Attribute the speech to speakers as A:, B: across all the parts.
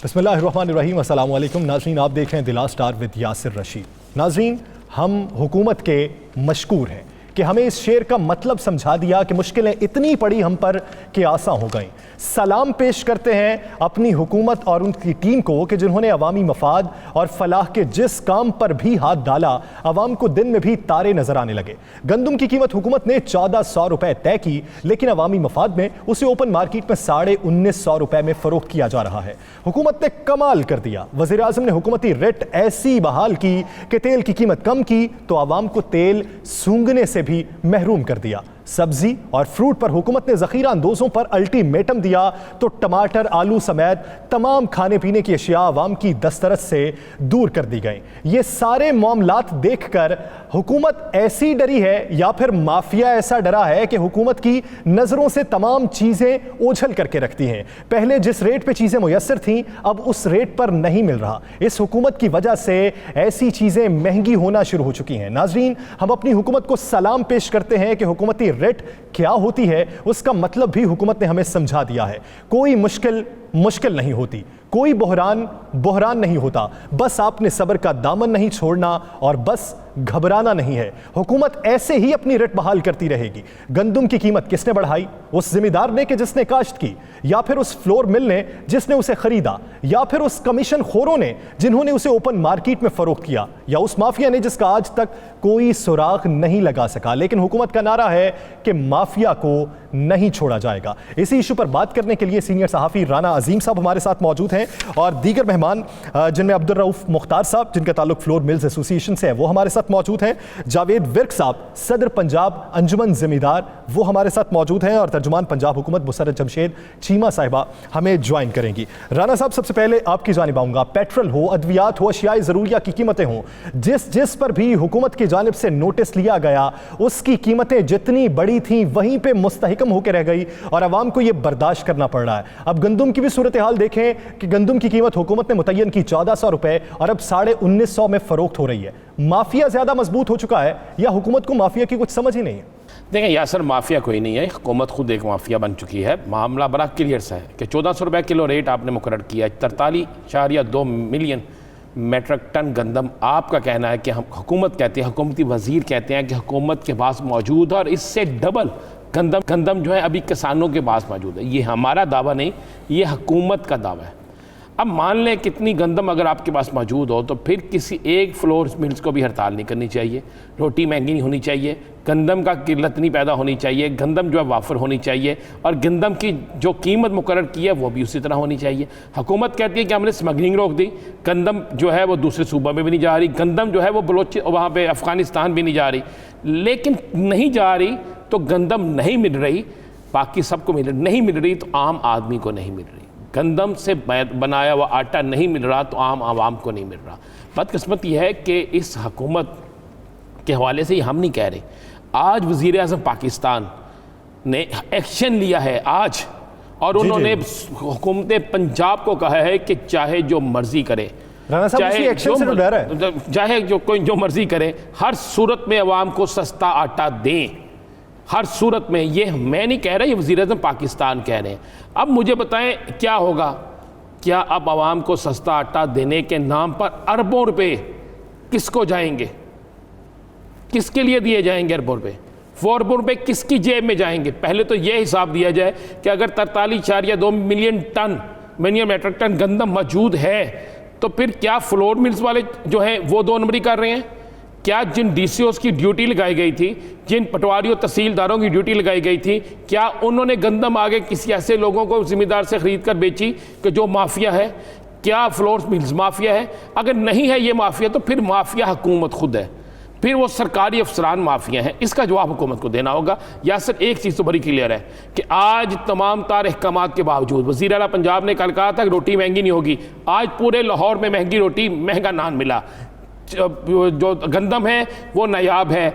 A: बिस्मिल्लाहिर्रहमानिर्रहीम, अस्सलाम वालेकुम नाज़रीन, आप देख रहे हैं दिला स्टार विद यासिर रशीद। नाज़रीन, हम हुकूमत के मशकूर हैं कि हमें इस शेर का मतलब समझा दिया कि मुश्किलें इतनी पड़ी हम पर कि आसान हो गई। सलाम पेश करते हैं अपनी हुकूमत और उनकी टीम को कि जिन्होंने अवामी मफाद और फलाह के जिस काम पर भी हाथ डाला, अवाम को दिन में भी तारे नजर आने लगे। गंदम की कीमत हुकूमत ने 1400 रुपए तय की, लेकिन अवामी मफाद में उसे ओपन मार्केट में 1950 रुपए में फरोख्त किया जा रहा है। हुकूमत ने कमाल कर दिया। वज़ीर आज़म ने हुकूमती रेट ऐसी बहाल की कि तेल की कीमत कम की तो अवाम को तेल सूंघने से भी महरूम कर दिया। सब्जी और फ्रूट पर हुकूमत ने ज़ख़ीरा अंदोज़ों पर अल्टीमेटम दिया तो टमाटर, आलू समेत तमाम खाने पीने की अशिया अवाम की दस्तरस से दूर कर दी गई। ये सारे मामलात देखकर हुकूमत ऐसी डरी है या फिर माफिया ऐसा डरा है कि हुकूमत की नज़रों से तमाम चीज़ें ओझल करके रखती हैं। पहले जिस रेट पर चीज़ें मुयस्सर थीं, अब उस रेट पर नहीं मिल रहा। इस हुकूमत की वजह से ऐसी चीज़ें महंगी होना शुरू हो चुकी हैं। नाज़रीन, हम अपनी हुकूमत को सलाम पेश करते हैं कि हुकूमती रेट क्या होती है उसका मतलब भी हुकूमत ने हमें समझा दिया है। कोई मुश्किल नहीं होती, कोई बहरान नहीं होता, बस आपने सब्र का दामन नहीं छोड़ना और बस घबराना नहीं है। हुकूमत ऐसे ही अपनी रेट बहाल करती रहेगी। गंदम की कीमत किसने बढ़ाई? उस जिम्मेदार ने कि जिसने काश्त की, या फिर उस फ्लोर मिल ने जिसने उसे खरीदा, या फिर उस कमीशन खोरों ने जिन्होंने उसे ओपन मार्केट में फरोख्त किया, या उस माफिया ने जिसका आज तक कोई सुराग नहीं लगा सका। लेकिन हुकूमत का नारा है कि माफिया को नहीं छोड़ा जाएगा। इसी इशू पर बात करने के लिए सीनियर सहाफ़ी राना अजीम साहब हमारे साथ मौजूद हैं और दीगर मेहमान जिनमें अब्दुल रऊफ मुख्तार साहब जिनका ताल्लुक फ्लोर मिल्स एसोसिएशन से है वो हमारे साथ मौजूद हैं। जावेद विर्क साहब सदर पंजाब अंजुमन ज़मींदार वो हमारे साथ मौजूद हैं और तर्जुमान पंजाब हुकूमत मुसर्रत जमशेद चीमा साहिबा हमें ज्वाइन करेंगी। राना साहब, सबसे पहले आपकी जानिब आऊँगा। पेट्रोल हो, अद्वियात हो, अशियाए ज़रूरिया की कीमतें हों, जिस पर भी हुकूमत की जानिब से नोटिस लिया गया उसकी कीमतें जितनी बड़ी थीं वहीं पर मुस्तहकम होकर रह गई और अवाम को यह बर्दाश्त करना पड़ रहा है। अब गंदम की भी सूरत हाल देखें कि गंदम की कीमत हुकूमत ने मुतय्यन की 1400 रुपए और अब 1950 में फरोख्त हो रही है। माफिया ज्यादा मजबूत हो चुका है या हुकूमत को माफिया की कुछ समझ ही नहीं है?
B: देखें यासर, माफिया कोई नहीं है, हुकूमत खुद एक माफिया बन चुकी है। मामला बड़ा क्लियर सा है कि 1400 रुपये किलो रेट आपने मुकर्रर किया है। 43.2 मिलियन मेट्रिक टन गंदम आपका कहना है कि हम हुकूमत कहती है, हुकूमती वजीर कहते हैं कि हुकूमत के पास मौजूद है और इससे डबल गंदम जो है अभी किसानों के पास मौजूद है। ये हमारा दावा नहीं, ये हुकूमत का दावा है। अब मान लें कितनी गंदम अगर आपके पास मौजूद हो तो फिर किसी एक फ्लोर मिल्स को भी हड़ताल नहीं करनी चाहिए, रोटी महंगी नहीं होनी चाहिए, गंदम का किल्लत नहीं पैदा होनी चाहिए, गंदम जो है वाफर होनी चाहिए और गंदम की जो कीमत मुकर्रर की है वो भी उसी तरह होनी चाहिए। हुकूमत कहती है कि हमने स्मगलिंग रोक दी, गंदम जो है वो दूसरे सूबा में भी नहीं जा रही, गंदम जो है वो वहाँ पर अफ़गानिस्तान भी नहीं जा रही। लेकिन नहीं जा रही तो गंदम नहीं मिल रही, बाकी सबको नहीं मिल रही तो आम आदमी को नहीं मिल रही। गंदम से बनाया हुआ आटा नहीं मिल रहा तो आम आवाम को नहीं मिल रहा। बदकिस्मत यह है कि इस हुकूमत के हवाले से हम नहीं कह रहे, आज वज़ीर आज़म पाकिस्तान ने एक्शन लिया है आज, और उन्होंने हुकूमत पंजाब को कहा है कि चाहे जो मर्जी करे, चाहे जो मर्जी करे, हर सूरत में अवाम को सस्ता आटा दें, हर सूरत में। ये मैं नहीं कह रहा, ये वज़ीर आज़म पाकिस्तान कह रहे हैं। अब मुझे बताएं क्या होगा? क्या अब आवाम को सस्ता आटा देने के नाम पर अरबों रुपए किसको जाएंगे? किसके लिए दिए जाएंगे अरबों रुपए? वो अरबों रुपए किसकी जेब में जाएंगे? पहले तो ये हिसाब दिया जाए कि अगर 43.2 मिलियन मेट्रिक टन गंदम मौजूद है तो फिर क्या फ्लोर मिल्स वाले जो हैं वो 2 नंबरी कर रहे हैं? क्या जिन DCOs की ड्यूटी लगाई गई थी, जिन पटवारियों तहसीलदारों की ड्यूटी लगाई गई थी, क्या उन्होंने गंदम आगे किसी ऐसे लोगों को जिम्मेदार से ख़रीद कर बेची कि जो माफिया है? क्या फ्लोर मिल्स माफिया है? अगर नहीं है ये माफिया तो फिर माफिया हुकूमत खुद है, फिर वो सरकारी अफसरान माफिया हैं। इसका जवाब हुकूमत को देना होगा। या सर एक चीज़ तो बड़ी क्लियर है कि आज तमाम तार अहकामात के बावजूद वज़ीर आला पंजाब ने कल कहा था कि रोटी महंगी नहीं होगी, आज पूरे लाहौर में महंगी रोटी, महंगा नान मिला। जो गंदम है वो नायाब है,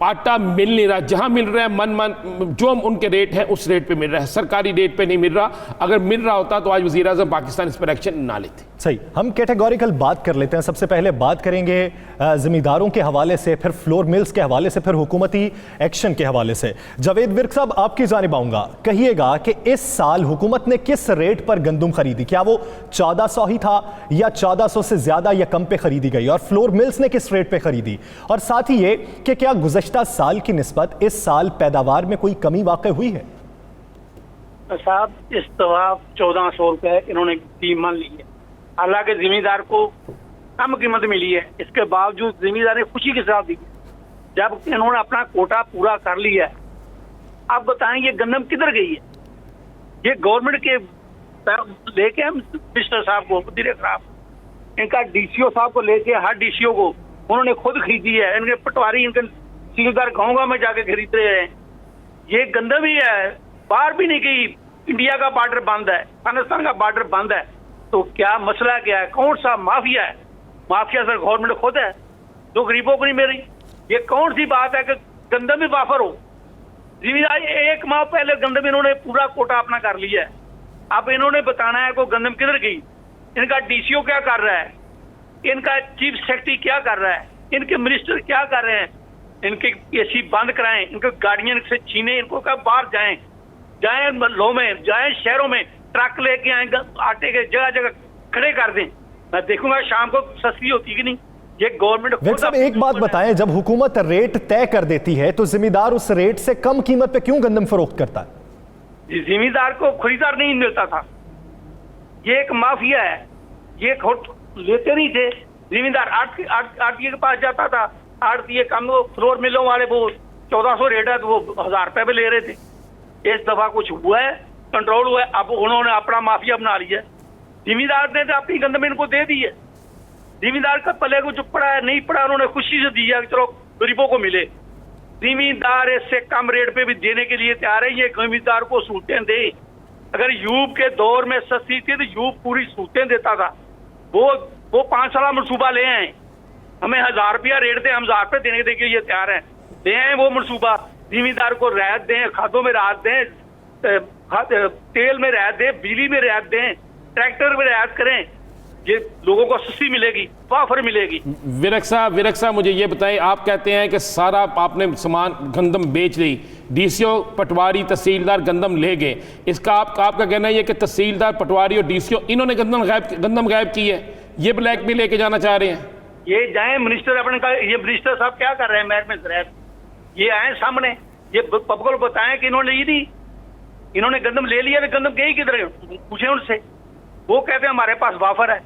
B: आटा मिल नहीं रहा, जहां मिल रहा है मन जो उनके रेट है उस रेट पे मिल रहा है, सरकारी रेट पे नहीं मिल रहा। अगर मिल रहा होता तो आज वज़ीर आज़म पाकिस्तान इस पर एक्शन ना लेते।
A: सही, हम कैटेगोरिकल बात कर लेते हैं। सबसे पहले बात करेंगे ज़मींदारों के हवाले से, फिर फ्लोर मिल्स के हवाले से, फिर हुकूमती एक्शन के हवाले से। जावेद विर्क साहब, आपकी जानिब आऊँगा, कहिएगा कि इस साल हुकूमत ने किस रेट पर गंदम खरीदी? क्या वो 1400 ही था या 1400 से ज़्यादा या कम पे खरीदी गई? और फ्लोर मिल्स ने किस रेट पर खरीदी? और साथ ही ये कि क्या गुज़श्ता साल की निस्बत इस साल पैदावार में कोई कमी वाक़ई हुई है?
C: साहब, इस दफा 1400 रुपए इन्होंने कीमत मान ली है, हालांकि जिम्मेदार को कम कीमत मिली है। इसके बावजूद जिम्मेदार ने खुशी के साथ दी। जब इन्होंने अपना कोटा पूरा कर लिया है, आप बताएं ये गंदम किधर गई है? ये गवर्नमेंट के लेके हम मिनिस्टर साहब को, वज़ीर खराब, इनका डीसीओ साहब को लेके हर डीसीओ को उन्होंने खुद खरीदी है। इनके पटवारी, इनके तहसीलदार गाँव में जाके खरीद रहे हैं। ये गंदम ही है, बाहर भी नहीं गई। इंडिया का बॉर्डर बंद है, पाकिस्तान का बॉर्डर बंद है, तो क्या मसला क्या है? कौन सा माफिया है? माफिया सर गवर्नमेंट खुद है जो गरीबों को नहीं मिल रही। ये कौन सी बात है कि गंदम भी वाफर हो? जिम्मेदार एक माह पहले गंदम इन्होंने पूरा कोटा अपना कर लिया है। अब इन्होंने बताना है को गंदम किधर गई। इनका डीसीओ क्या कर रहा है, इनका चीफ सेक्रेटरी क्या कर रहा है, इनके मिनिस्टर क्या कर रहे हैं? इनके एसी बंद कराएं, इनको गाड़ियां से छीने, इनको क्या बाहर जाएं, जाएं महलों में, जाएं शहरों में, ट्रक लेके आएंगे, आटे के जगह जगह खड़े कर दें। मैं देखूंगा शाम को सस्ती होती कि नहीं। ये गवर्नमेंट
A: विर्क साहब, एक बात बताएं, जब हुकूमत रेट तय कर देती है तो जिम्मेदार उस रेट से कम कीमत पे क्यों गंदम फरोख्त करता है?
C: जिम्मेदार को खरीदार नहीं मिलता था। ये एक माफिया है, ये लेते नहीं थे। जिम्मेदार आरटीए के पास जाता था, आरटीए कम, वो फ्लोर मिलों वाले वो 1400 रेट है तो वो 1000 रुपए पे ले रहे थे। इस दफा कुछ हुआ है, कंट्रोल हुआ है, अब उन्होंने अपना माफिया बना लिया। जिम्मेदार ने तो अपनी गंदम इनको दे दी है। जिम्मेदार का पले को जो पड़ा है नहीं पड़ा, उन्होंने खुशी से दिया कि चलो गरीबों को मिले। जिम्मेदार इससे कम रेट पे भी देने के लिए तैयार है। ये जिम्मेदार को सूटें दे। अगर यूब के दौर में सस्ती थी तो यूब पूरी सूटें देता था। वो 5 साल मनसूबा ले आए, हमें 1000 रुपया रेट दे, हम 1000 रुपये देने के लिए तैयार हैं। ले आए वो मनसूबा, जिम्मेदार को रियायत दें, खादों में राहत दें, तेल में रियायत दें, बिजली में रियायत दें, ट्रैक्टर में रियायत करें। ये लोगों को सस्ती मिलेगी, वाफर मिलेगी।
B: विरक साहब मुझे ये बताएं, आप कहते हैं कि सारा आपने सामान गंदम बेच दी, डीसीओ पटवारी तहसीलदार गंदम ले गए। इसका आपका कहना है कि तहसीलदार पटवारी और डीसीओ इन्होंने गंदम गायब की है, ये ब्लैक भी लेके जाना चाह रहे हैं?
C: ये जाए मिनिस्टर अपने का, ये मिनिस्टर साहब क्या कर रहे हैं महकमे ज़राअत, ये आए सामने, ये पब्लिक को बताएं कि इन्होंने ली थी, इन्होंने गंदम ले लिया, तो गंदम गई किधर? पूछे उनसे। वो कहते हैं हमारे पास वाफर है।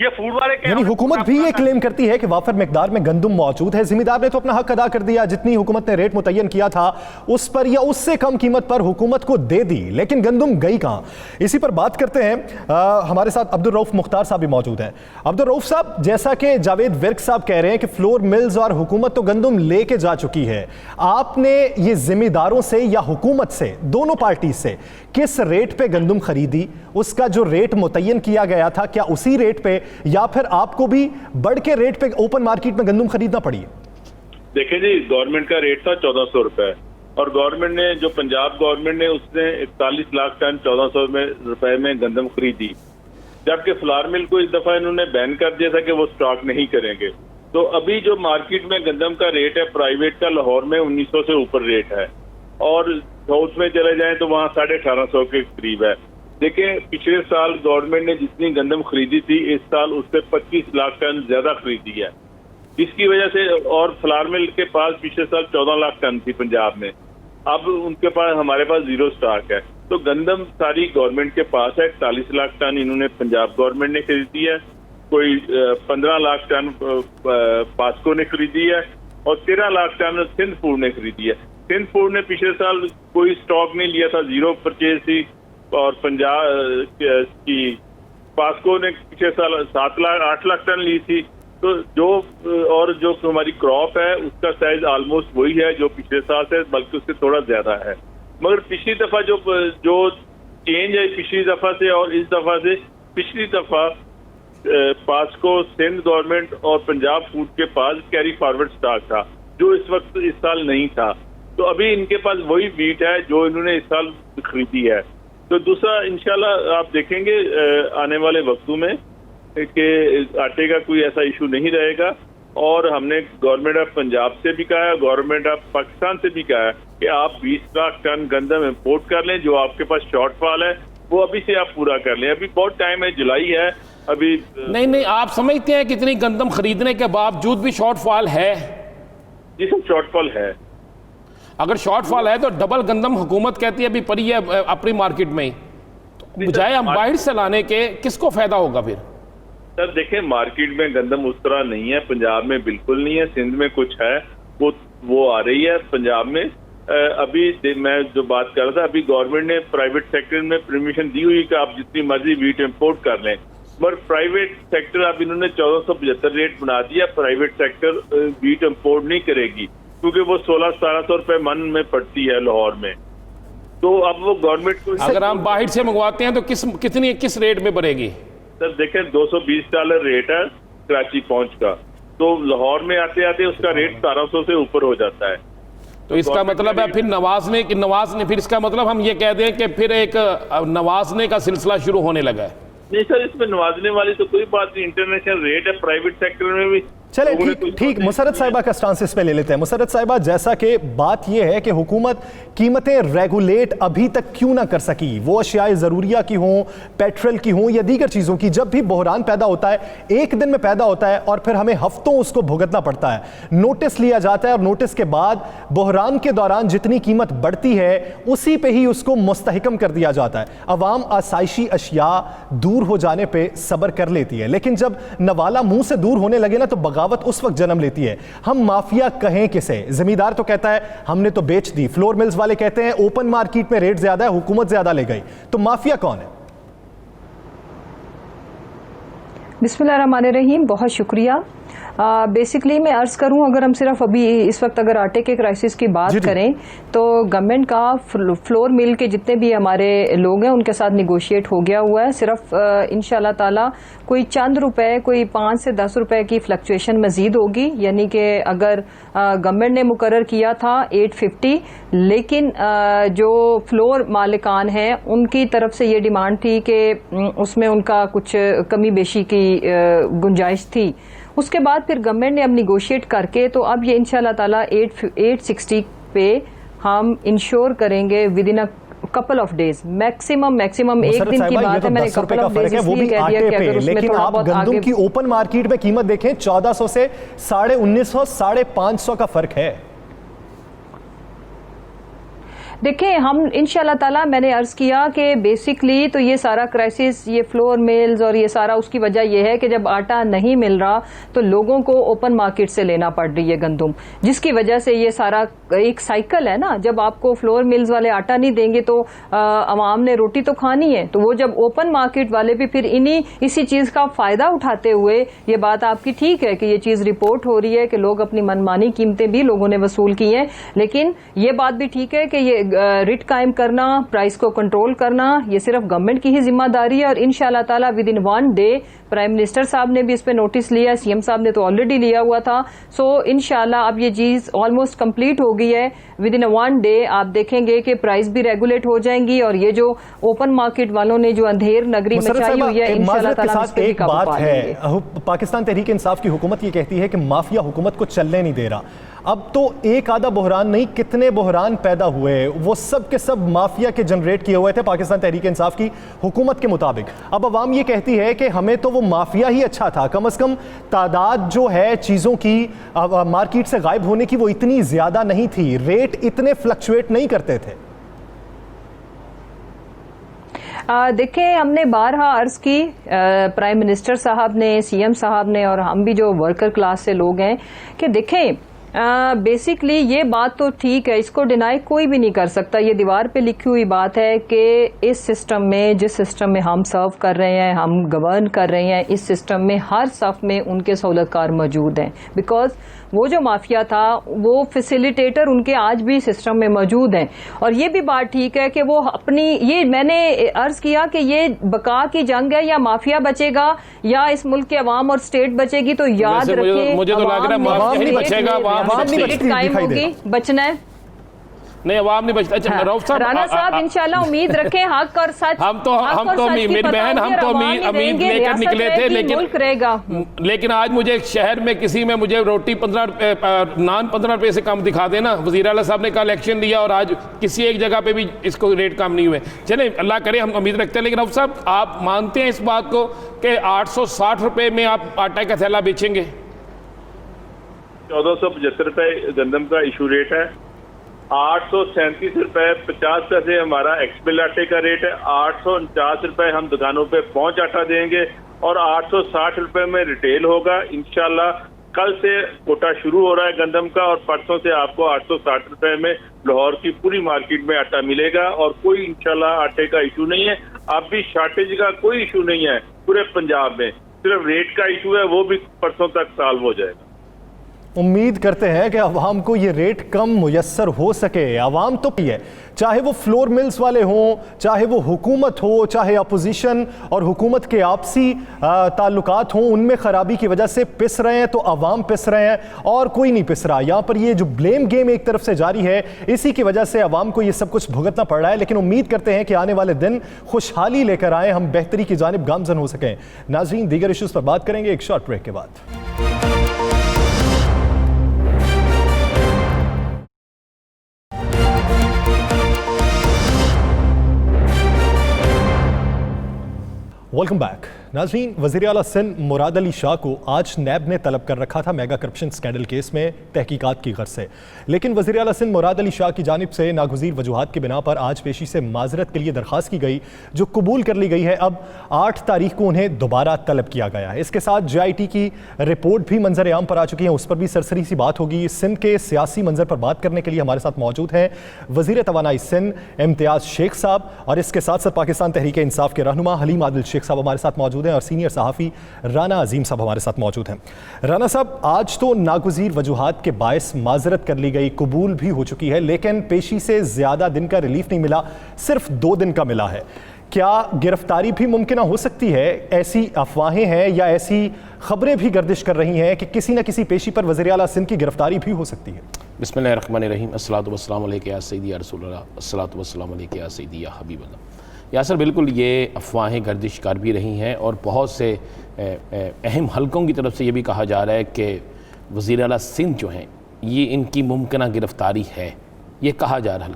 C: ये फूड वाले
A: यानी हुकूमत भी ये क्लेम करती है कि वाफर मिकदार में गंदम मौजूद है। जिम्मेदार ने तो अपना हक अदा कर दिया, जितनी हुकूमत ने रेट मुतय्यन किया था उस पर या उससे कम कीमत पर हुकूमत को दे दी, लेकिन गंदम गई कहाँ? इसी पर बात करते हैं। हमारे साथ अब्दुल रऊफ मुख्तार साहब भी मौजूद हैं। अब्दुल रऊफ साहब, जैसा कि जावेद विर्क साहब कह रहे हैं कि फ्लोर मिल्स और हुकूमत तो गंदम लेके जा चुकी है, आपने ये जिम्मेदारों से या हुकूमत से, दोनों पार्टी से किस रेट पे गंदम खरीदी? उसका जो रेट मुतय्यन किया गया था क्या उसी रेट पे, या फिर आपको भी बढ़ के रेट पे ओपन मार्केट में गंदम खरीदना पड़ी?
D: देखिए जी, गवर्नमेंट का रेट था 1400 रुपए, और गवर्नमेंट ने, जो पंजाब गवर्नमेंट ने, उसने 41 लाख टन 1400 रुपए में गंदम खरीदी। जबकि फ्लावर मिल को इस दफा इन्होंने बैन कर दिया था कि वो स्टॉक नहीं करेंगे। तो अभी जो मार्केट में गंदम का रेट है प्राइवेट का, लाहौर में 1900 से ऊपर रेट है, और साउथ में चले जाएं तो वहाँ 1850 के करीब है। देखिए, पिछले साल गवर्नमेंट ने जितनी गंदम खरीदी थी, इस साल उससे 25 लाख टन ज्यादा खरीदी है, जिसकी वजह से, और फ्लावर मिल के पास पिछले साल 14 लाख टन थी पंजाब में, अब उनके पास, हमारे पास जीरो स्टॉक है। तो गंदम सारी गवर्नमेंट के पास है। 41 लाख टन इन्होंने पंजाब गवर्नमेंट ने खरीदी है, कोई 15 लाख टन पास्को ने खरीदी है, और 13 लाख टन सिंध फूड ने खरीदी है। सिंध फूड ने पिछले साल कोई स्टॉक नहीं लिया था, जीरो परचेज थी, और पंजाब की पास्को ने पिछले साल 8 लाख टन ली थी। तो जो हमारी क्रॉप है उसका साइज ऑलमोस्ट वही है जो पिछले साल से, बल्कि उससे थोड़ा ज्यादा है। मगर पिछली दफा जो चेंज है पिछली दफा से और इस दफा से, पिछली दफा पास्को, सिंध गवर्नमेंट और पंजाब फूड के पास कैरी फॉरवर्ड स्टॉक था, जो इस वक्त इस साल नहीं था। तो अभी इनके पास वही वीट है जो इन्होंने इस साल खरीदी है। तो दूसरा, इंशाल्लाह आप देखेंगे आने वाले वक्तों में कि आटे का कोई ऐसा इशू नहीं रहेगा। और हमने गवर्नमेंट ऑफ पंजाब से भी कहा है, गवर्नमेंट ऑफ पाकिस्तान से भी कहा है कि आप 20 लाख टन गंदम इम्पोर्ट कर लें, जो आपके पास शॉर्टफॉल है वो अभी से आप पूरा कर लें। अभी बहुत टाइम है, जुलाई है अभी।
B: नहीं, आप समझते हैं कि इतनी गंदम खरीदने के बावजूद भी शॉर्टफॉल है?
D: जी सर, शॉर्टफॉल है।
B: अगर शॉर्टफॉल है तो डबल गंदम हुकूमत कहती है अभी पड़ी है अपनी मार्केट में, तो बजाय हम बाहर से लाने के किसको फायदा होगा फिर?
D: सर देखें, मार्केट में गंदम उस तरह नहीं है, पंजाब में बिल्कुल नहीं है, सिंध में कुछ है, वो आ रही है। पंजाब में अभी मैं जो बात कर रहा था, अभी गवर्नमेंट ने प्राइवेट सेक्टर में परमिशन दी हुई कि आप जितनी मर्जी वीट इम्पोर्ट कर लें, पर प्राइवेट सेक्टर अब इन्होंने 1475 रेट बना दिया। प्राइवेट सेक्टर वीट इम्पोर्ट नहीं करेगी क्योंकि वो 1600-1700 रुपए मन में पड़ती है लाहौर में। तो अब वो गवर्नमेंट को,
B: अगर हम बाहर से मंगवाते हैं तो किस रेट में बढ़ेगी?
D: सर देखें, $220 रेट है कराची पहुंच का, तो लाहौर में आते आते उसका रेट 1700 से ऊपर हो जाता है।
B: तो इसका मतलब है फिर नवाजने फिर इसका मतलब हम ये कह दें कि फिर एक नवाजने का सिलसिला शुरू होने लगा है?
D: नहीं सर, इसमें नवाजने वाली तो कोई बात नहीं, इंटरनेशनल रेट है प्राइवेट सेक्टर में भी।
A: चले ठीक मुसरत साहिबा का स्टांस इस पे ले लेते हैं। मुसरत साहिबा, जैसा कि बात यह है कि हुकूमत कीमतें रेगुलेट अभी तक क्यों ना कर सकी, वो अशियाए ज़रूरिया की हों, पेट्रोल की हों या दीगर चीज़ों की, जब भी बहरान पैदा होता है एक दिन में पैदा होता है और फिर हमें हफ्तों उसको भुगतना पड़ता है। नोटिस लिया जाता है और नोटिस के बाद बहरान के दौरान जितनी कीमत बढ़ती है उसी पे ही उसको मुस्तहकम कर दिया जाता है। अवाम आसाइशी अशिया दूर हो जाने पर सब्र कर लेती है, लेकिन जब नवाला मुंह से दूर होने लगे ना तो बगावत उस वक्त जन्म लेती है। हम माफिया कहें किसे? जमींदार तो कहता है हमने तो बेच दी, फ्लोर मिल्स वाले कहते हैं ओपन मार्केट में रेट ज्यादा है, हुकूमत ज्यादा ले गई, तो माफिया कौन है?
E: बिस्मिल्लाहिर्रहमानिर्रहीम, बहुत शुक्रिया। बेसिकली मैं अर्ज करूं, अगर हम सिर्फ अभी इस वक्त अगर आटे के क्राइसिस की बात करें तो गवर्नमेंट का फ्लोर मिल के जितने भी हमारे लोग हैं उनके साथ निगोशिएट हो गया हुआ है। सिर्फ इंशाल्लाह ताला कोई चंद रुपए, कोई 5 से 10 रुपए की फ्लक्चुएशन मजीद होगी, यानी कि अगर गवर्नमेंट ने मुकर्रर किया था 850, लेकिन जो फ्लोर मालिकान हैं उनकी तरफ से ये डिमांड थी कि उसमें उनका कुछ कमी बेशी की गुंजाइश थी। उसके बाद फिर गवर्नमेंट ने अब निगोशिएट करके तो अब ये इंशाल्लाह ताला 860 पे हम इंश्योर करेंगे with in a couple of days, maximum एक दिन की बात है। मैंने कपल ऑफ डेज इसलिए कह दिया कि अगर उसमें थोड़ा बहुत
A: गंदम की ओपन मार्केट में कीमत देखें 1400 से 1950, 550 का फर्क है।
E: देखें, हम इंशाल्लाह ताला, मैंने अर्ज किया कि बेसिकली तो ये सारा क्राइसिस, ये फ्लोर मिल्स और ये सारा उसकी वजह यह है कि जब आटा नहीं मिल रहा तो लोगों को ओपन मार्केट से लेना पड़ रही है गंदम, जिसकी वजह से ये सारा एक साइकिल है ना। जब आपको फ्लोर मिल्स वाले आटा नहीं देंगे तो अवाम ने रोटी तो खानी है, तो वो जब ओपन मार्केट वाले भी फिर इसी चीज का फायदा उठाते हुए, ये बात आपकी ठीक है कि ये चीज रिपोर्ट हो रही है कि लोग अपनी मनमानी कीमतें भी लोगों ने वसूल की हैं, लेकिन ये बात भी ठीक है कि ये रिट कायम करना, प्राइस को कंट्रोल करना, ये सिर्फ गवर्नमेंट की ही जिम्मेदारी है। और इंशाल्लाह ताला with in 1 day prime minister साहब ने भी इस पे नोटिस लिया, सीएम साहब ने तो ऑलरेडी लिया हुआ था। सो इंशाल्लाह अब ये चीज ऑलमोस्ट कंप्लीट हो गई है। विद इन 1 डे आप देखेंगे कि प्राइस भी रेगुलेट हो जाएंगी और ये जो ओपन मार्केट वालों ने जो अंधेर नगरी मचाई हुई है, इंशाल्लाह ताला इस पे भी काबू पा लेंगे।
A: पाकिस्तान तहरीक इंसाफ की हुकूमत ये कहती है कि माफिया हुकूमत को चलने नहीं दे रहा। अब तो एक आधा बहरान नहीं, कितने बहरान पैदा हुए, वो सब के सब माफिया के जनरेट किए हुए थे पाकिस्तान तहरीक इंसाफ की हुकूमत के मुताबिक। अब अवाम ये कहती है कि हमें तो वो माफिया ही अच्छा था, कम से कम तादाद जो है चीज़ों की मार्केट से गायब होने की वो इतनी ज़्यादा नहीं थी, रेट इतने फ्लक्चुएट नहीं करते थे।
E: देखें, हमने बारहा अर्ज की, प्राइम मिनिस्टर साहब ने, सीएम साहब ने और हम भी जो वर्कर क्लास से लोग हैं, कि देखें बेसिकली ये बात तो ठीक है, इसको डिनाई कोई भी नहीं कर सकता। ये दीवार पे लिखी हुई बात है कि इस सिस्टम में, जिस सिस्टम में हम सर्व कर रहे हैं, हम गवर्न कर रहे हैं, इस सिस्टम में हर सफ में उनके सहूलतकार मौजूद हैं। बिकॉज वो जो माफिया था वो फैसिलिटेटर उनके आज भी सिस्टम में मौजूद हैं। और ये भी बात ठीक है कि वो अपनी, ये मैंने अर्ज किया कि ये बका की जंग है, या माफिया बचेगा या इस मुल्क के अवाम और स्टेट बचेगी। तो याद रखें,
B: मुझे तो लग रहा है माफिया ही बचेगा,
A: आवाम नहीं बचती
E: कायम
A: दिखाई दे
E: होगी, बचना है।
B: नहीं, अवाम नहीं बचता। अच्छा रऊफ साहब,
E: राणा साहब इंशाल्लाह उम्मीद रखें हक और सच।
B: हम तो मेरी बहन, हम तो उम्मीद लेकर निकले थे, लेकिन आज मुझे एक शहर में किसी में मुझे रोटी 15 नान 15 रुपए से कम दिखा देना। वज़ीर आला साहब ने कल इलेक्शन लिया और आज किसी एक जगह पे भी इसको रेट कम नहीं हुए। चले अल्लाह करे, हम उम्मीद रखते हैं। लेकिन रऊफ साहब, आप मानते हैं इस बात को कि 860 रुपए में आप आटा का थैला बेचेंगे?
D: 1475 रुपए गंदम का इशू रेट है, 837 रुपए 50 पैसे हमारा एक्समिल आटे का रेट है, 849 रुपए हम दुकानों पे पहुंच आटा देंगे और 860 रुपए में रिटेल होगा। इंशाल्लाह कल से कोटा शुरू हो रहा है गंदम का और परसों से आपको 860 रुपए में लाहौर की पूरी मार्केट में आटा मिलेगा और कोई इंशाल्लाह आटे का इशू नहीं है। अब भी शॉर्टेज का कोई इशू नहीं है पूरे पंजाब में, सिर्फ रेट का इशू है, वो भी परसों तक सॉल्व हो जाएगा।
A: उम्मीद करते हैं कि अवाम को ये रेट कम मुयस्सर हो सके। अवाम तो है, चाहे वो फ्लोर मिल्स वाले हों, चाहे वो हुकूमत हो, चाहे अपोजिशन और हुकूमत के आपसी ताल्लुकात हों, उनमें ख़राबी की वजह से पिस रहे हैं तो अवाम पिस रहे हैं और कोई नहीं पिस रहा। यहाँ पर ये जो ब्लेम गेम एक तरफ से जारी है, इसी की वजह से अवाम को ये सब कुछ भुगतना पड़ रहा है। लेकिन उम्मीद करते हैं कि आने वाले दिन खुशहाली लेकर आए, हम बेहतरी की जानिब गामजन हो सकें। नाज़रीन, दीगर इशूज़ पर बात करेंगे एक शॉर्ट ब्रेक के बाद। Welcome back. नाज़रीन, वज़ीर आला सिंध मुराद अली शाह को आज नैब ने तलब कर रखा था मेगा करप्शन स्कैंडल केस में तहकीकात की गर्ज से, लेकिन वज़ीर आला सिंध मुराद अली शाह की जानिब से नागुज़ीर वजूहात की बिना पर आज पेशी से माजरत के लिए दरख्वास्त की गई, जो कबूल कर ली गई है। अब 8 तारीख को उन्हें दोबारा तलब किया गया है। इसके साथ JIT की रिपोर्ट भी मंजर आम पर आ चुकी है, उस पर भी सरसरी सी बात होगी। सिंध के सियासी मंजर पर बात करने के लिए हमारे साथ मौजूद हैं वज़ीर तवानाई सिंध इम्तियाज़ शेख साहब और इसके साथ साथ पाकिस्तान तहरीक इंसाफ के रहनुमा हलीम आदिल शेख साहब हमारे साथ मौजूद हैं और सीनियर सहाफ़ी राना अजीम साहब हमारे साथ मौजूद हैं। राना साहब, आज तो नागुज़ीर वजूहात के बायस माजरत कर ली गई, कबूल भी हो चुकी है, लेकिन पेशी से ज़्यादा दिन का रिलीफ नहीं मिला, सिर्फ 2 दिन का मिला है। क्या गिरफ्तारी भी मुमकिन हो सकती है? ऐसी अफवाहें हैं या ऐसी खबरें भी गर्दिश कर रही हैं कि किसी न किसी पेशी पर वज़ीर आला सिंध की गिरफ्तारी भी हो सकती है?
B: बिस्मिल्लाहिर्रहमानिर्रहीम, अस्सलातु वस्सलामु अलैका या सय्यदी या रसूलल्लाह, अस्सलातु वस्सलामु अलैका या सय्यदी या हबीबल्लाह। यासर, बिल्कुल ये अफवाहें गर्दिश कर भी रही हैं और बहुत से अहम हलकों की तरफ से ये भी कहा जा रहा है कि वज़ीर आला सिंध जो हैं ये इनकी मुमकिन गिरफ़्तारी है, ये कहा जा रहा है।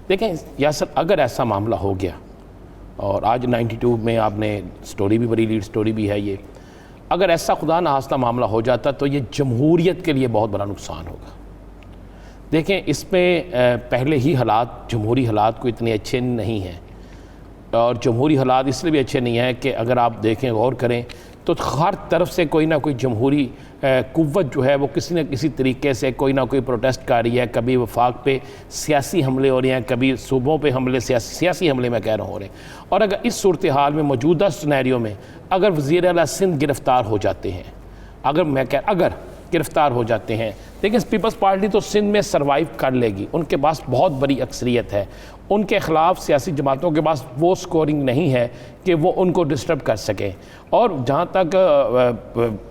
B: देखें यासर, अगर ऐसा मामला हो गया और आज 92 में आपने स्टोरी भी, बड़ी लीड स्टोरी भी है ये, अगर ऐसा खुदा न खास्ता मामला हो जाता तो ये जमहूरियत के लिए बहुत बड़ा नुकसान होगा। देखें, इसमें पहले ही हालात, जमहूरी हालात को इतने अच्छे नहीं हैं और जमहूरी हालात इसलिए भी अच्छे नहीं हैं कि अगर आप देखें, गौर करें तो हर तरफ से कोई ना कोई जमहूरी कुव्वत जो है वो किसी न किसी तरीके से कोई ना कोई प्रोटेस्ट कर रही है। कभी वफाक पे सियासी हमले हो रहे हैं, कभी सूबों पे हमले, सियासी हमले मैं कह रहा हूँ हो रहे हैं। और अगर इस सूरत हाल में, मौजूदा सिनेरियो में अगर वज़ीर आला सिंध गिरफ़्तार हो जाते हैं, अगर गिरफ़्तार हो जाते हैं, लेकिन पीपल्स पार्टी तो सिंध में सर्वाइव कर लेगी, उनके पास बहुत बड़ी अक्सरियत है, उनके ख़िलाफ़ सियासी जमातों के पास वो स्कोरिंग नहीं है कि वो उनको डिस्टर्ब कर सकें। और जहाँ तक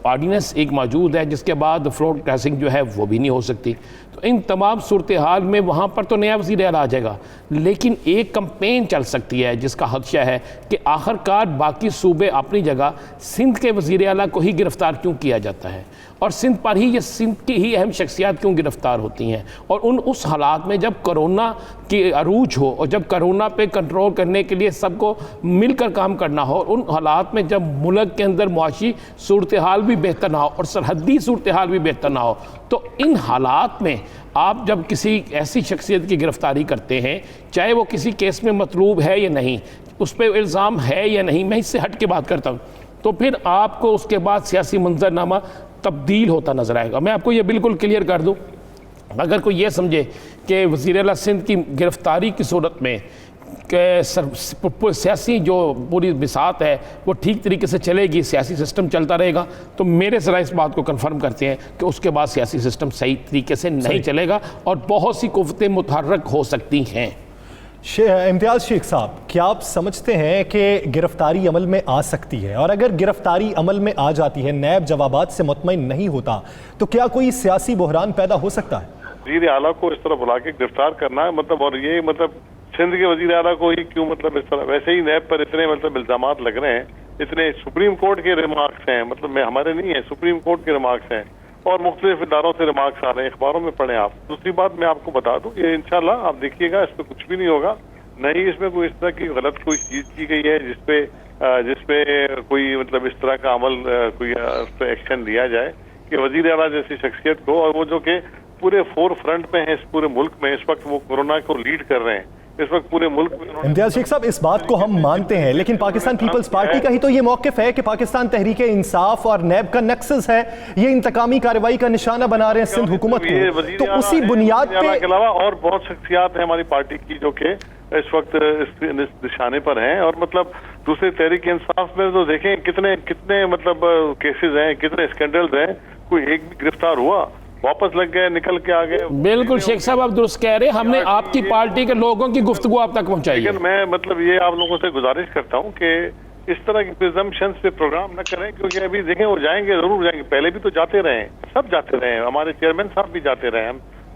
B: ऑर्डिनेंस एक मौजूद है जिसके बाद फ्लोर क्रॉसिंग जो है वो भी नहीं हो सकती, तो इन तमाम सूरत हाल में वहाँ पर तो नया वज़ीर आला आ जाएगा, लेकिन एक कंपेन चल सकती है जिसका खदशा है कि आखिरकार बाकी सूबे अपनी जगह, सिंध के वज़ीर आला को ही गिरफ़्तार क्यों किया जाता है और सिंध पर ही ये सिंध की ही अहम शख्सियात क्यों गिरफ़्तार होती हैं। और उस हालात में जब कोरोना की अरूज हो और जब कोरोना पे कंट्रोल करने के लिए सबको मिलकर काम करना हो, उन हालात में जब मुल्क के अंदर मुआशी सूरत हाल भी बेहतर ना हो और सरहदी सूरत हाल भी बेहतर ना हो, तो इन हालात में आप जब किसी ऐसी शख्सियत की गिरफ़्तारी करते हैं, चाहे वो किसी केस में मतलूब है या नहीं, उस पर इल्ज़ाम है या नहीं, मैं इससे हट के बात करता हूँ, तो फिर आपको उसके बाद सियासी मंजरनामा तब्दील होता नज़र आएगा। मैं आपको ये बिल्कुल क्लियर कर दूँ, अगर कोई ये समझे कि वज़ीर आला सिंध की गिरफ़्तारी की सूरत में सियासी जो पूरी बिसात है वो ठीक तरीके से चलेगी, सियासी सिस्टम चलता रहेगा, तो मेरे ज़रा इस बात को कंफर्म करते हैं कि उसके बाद सियासी सिस्टम सही तरीके से नहीं चलेगा और बहुत सी कुव्वतें मुतहर्रक हो सकती हैं।
A: इम्तियाज शेख साहब, क्या आप समझते हैं कि गिरफ्तारी अमल में आ सकती है, और अगर गिरफ्तारी अमल में आ जाती है, नैब जवाबात से मुतमईन नहीं होता, तो क्या कोई सियासी बहरान पैदा हो सकता है?
F: वज़ीर आला को इस तरह बुला के गिरफ्तार करना है, मतलब, और ये मतलब सिंध के वज़ीर आला को ही क्यों, मतलब इस तरह, वैसे ही नैब पर इतने मतलब इल्जामात लग रहे हैं, इतने सुप्रीम कोर्ट के रिमार्क्स हैं, मतलब मैं हमारे नहीं है, सुप्रीम कोर्ट के रिमार्क्स हैं और मुख्तलिफ इदारों से रिमार्क्स आ रहे हैं, अखबारों में पढ़ें आप। दूसरी बात मैं आपको बता दूं, ये इंशाल्लाह आप देखिएगा, इस पर कुछ भी नहीं होगा, नहीं इसमें कोई इस तरह की गलत कोई चीज की गई है जिसपे कोई मतलब इस तरह का अमल कोई एक्शन लिया जाए कि वज़ीर आला जैसी शख्सियत को, और वो जो कि पूरे फोर फ्रंट पे हैं इस पूरे मुल्क में, इस वक्त वो कोरोना को लीड कर रहे हैं इस वक्त पूरे मुल्क में।
A: इम्तियाज शेख साहब, इस बात को हम मानते हैं, लेकिन पाकिस्तान पीपल्स पार्टी का ही तो ये मौकिफ है कि पाकिस्तान तहरीक इंसाफ और नैब का नक्सस है, ये इंतकामी कार्रवाई का निशाना बना रहे हैं सिंध हुकूमत को, तो उसी बुनियाद पे
F: के अलावा और बहुत शख्सियात हैं हमारी पार्टी की जो कि इस वक्त इस निशाने पर हैं, और मतलब दूसरे तहरीक इंसाफ में तो देखें कितने कितने मतलब केसेस हैं, कितने स्कैंडल्स हैं, कोई एक भी गिरफ्तार हुआ, वापस लग गए, निकल के आ गए।
B: बिल्कुल शेख साहब, आप दुरुस्त कह रहे हैं, हमने आपकी पार्टी के लोगों की गुफ्तगू आप तक पहुंचाई है।
F: लेकिन मैं मतलब ये आप लोगों से गुजारिश करता हूं कि इस तरह की प्रिजम्पशंस पे प्रोग्राम न करें, क्योंकि अभी देखें वो जाएंगे, जरूर जाएंगे, पहले भी तो जाते रहे, सब जाते रहे, हमारे चेयरमैन साहब भी जाते रहे,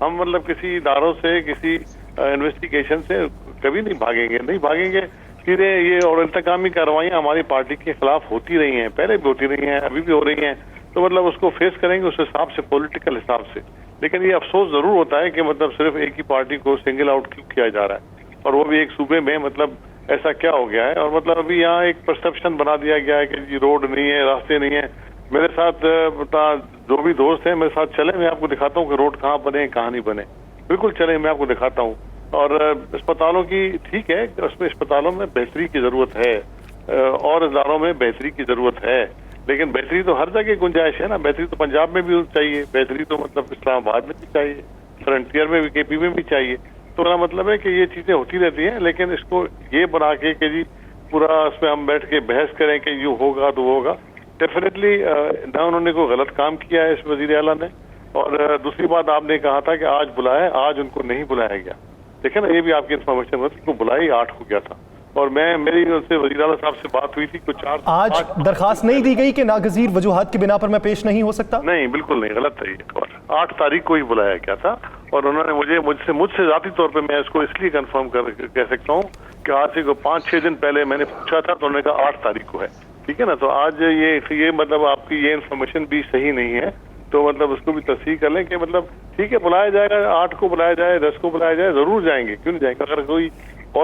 F: हम मतलब किसी इदारों से, किसी इन्वेस्टिगेशन से कभी नहीं भागेंगे सीधे ये, और इंतकामी कार्रवाइयां हमारी पार्टी के खिलाफ होती रही हैं, पहले भी होती रही हैं, अभी भी हो रही हैं, तो मतलब उसको फेस करेंगे उस हिसाब से, पॉलिटिकल हिसाब से। लेकिन ये अफसोस जरूर होता है कि मतलब सिर्फ एक ही पार्टी को सिंगल आउट क्यों किया जा रहा है, और वो भी एक सूबे में, मतलब ऐसा क्या हो गया है। और मतलब अभी यहाँ एक परसेप्शन बना दिया गया है कि जी रोड नहीं है, रास्ते नहीं है। मेरे साथ जो भी दोस्त हैं मेरे साथ चले, मैं आपको दिखाता हूँ कि रोड कहाँ बने कहाँ नहीं बने, बिल्कुल चले, मैं आपको दिखाता हूँ। और अस्पतालों की, ठीक है, उसमें अस्पतालों में बेहतरी की जरूरत है, और इदारों में बेहतरी की जरूरत है, लेकिन बेहतरी तो हर जगह गुंजाइश है ना, बेहतरी तो पंजाब में भी चाहिए, बेहतरी तो मतलब इस्लामाबाद में भी चाहिए, फ्रंटियर में भी, केपी में भी चाहिए। तो मेरा मतलब है कि ये चीजें होती रहती हैं, लेकिन इसको ये बना के कि जी पूरा उसमें हम बैठ के बहस करें कि यूँ होगा तो होगा, डेफिनेटली ना उन्होंने कोई गलत काम किया है इस वजीर आला ने। और दूसरी बात, आपने कहा था कि आज बुलाया, आज उनको नहीं बुलाया गया। देखे ना, ये भी आपकी इन्फॉर्मेशन है, उनको बुलाई 8 को गया था, और मेरी उनसे वज़ीर आला साहब से बात हुई थी कुछ 4।
A: आज दरखास्त नहीं दी गई कि नागजीर वजूहात की बिना पर मैं पेश नहीं हो सकता?
F: नहीं, बिल्कुल नहीं, गलत है ये। 8 तारीख को ही बुलाया गया था, और उन्होंने मुझसे जाती तौर पे मैं इसको इसलिए कंफर्म कह सकता हूँ कि आज से 5-6 दिन पहले मैंने पूछा था, तो उन्होंने कहा 8 तारीख को है, ठीक है ना। तो आज ये मतलब आपकी ये इन्फॉर्मेशन भी सही नहीं है, तो मतलब उसको भी तस्दीक कर लें कि मतलब ठीक है, बुलाया जाएगा, 8 को बुलाया जाए, 10 को बुलाया जाए, जरूर जाएंगे, क्यों नहीं जाएंगे। अगर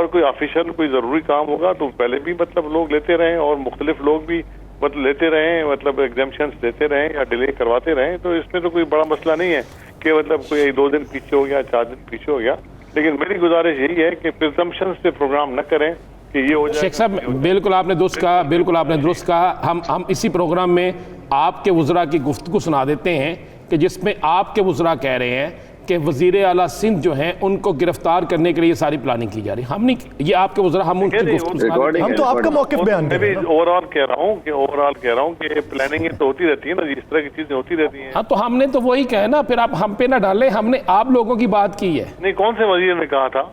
F: कोई ऑफिशियल कोई जरूरी काम होगा तो पहले भी मतलब लोग लेते रहे, और मुख्तलिफ लोग भी मतलब लेते रहे, मतलब एग्जाम्पशंस देते रहे या डिले करवाते रहे, तो इसमें तो कोई बड़ा मसला नहीं है कि मतलब कोई 2 दिन पीछे हो गया, 4 दिन पीछे हो गया। लेकिन मेरी गुजारिश यही है कि प्रिजम्पशंस पे प्रोग्राम न करें कि ये हो जाए।
B: शेख साहब, बिल्कुल आपने दुरुस्त कहा, बिल्कुल आपने दुरुस्त कहा। हम इसी प्रोग्राम में आपके वज़रा की गुफ्तगू सुना देते हैं कि जिसमें आपके वज़रा कह रहे हैं कि वज़ीर आला सिंध जो हैं उनको गिरफ्तार करने के लिए सारी प्लानिंग की जा रही है। हम नहीं, ये आपके वज़रा, हम उनकी गुफ्तगू सुना देते हैं।
A: हम तो आपका मौक़िफ़ बयान कर रहे हैं।
F: ओवरऑल कह रहा हूँ कि प्लानिंग तो होती रहती है ना, इस तरह की चीजें होती रहती हैं।
B: हाँ, तो हमने तो वही कहा ना, फिर आप हम पे ना डालें, हमने आप लोगों की बात की है।
F: नहीं, कौन से वज़ीर ने कहा था?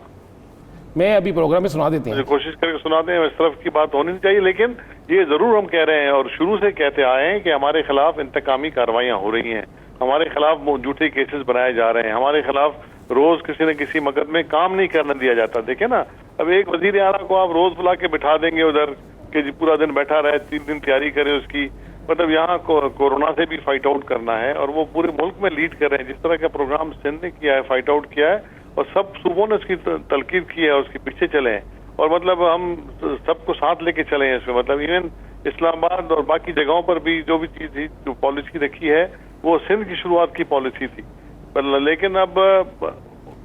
B: मैं अभी प्रोग्राम में सुना देते हैं,
F: कोशिश करके सुना दें, इस तरफ की बात होनी चाहिए। लेकिन ये जरूर हम कह रहे हैं, और शुरू से कहते आए हैं कि हमारे खिलाफ इंतकामी कार्रवाइयां हो रही हैं, हमारे खिलाफ झूठे केसेस बनाए जा रहे हैं, हमारे खिलाफ रोज किसी न किसी मकदमे में काम नहीं करने दिया जाता। देखे ना, अब एक वजीर आला को आप रोज बुला के बिठा देंगे उधर कि जी पूरा दिन बैठा रहे, 3 दिन तैयारी करे उसकी, मतलब यहाँ कोरोना से भी फाइट आउट करना है, और वो पूरे मुल्क में लीड कर रहे हैं। जिस तरह का प्रोग्राम सिंध ने किया है, फाइट आउट किया है, और सब सूबों ने उसकी तलकीद की है, उसके पीछे चले हैं, और मतलब हम सबको साथ लेके चले हैं इसमें। मतलब इवन इस्लामाबाद और बाकी जगहों पर भी जो भी चीज थी, जो पॉलिसी रखी है, वो सिंध की शुरुआत की पॉलिसी थी। लेकिन अब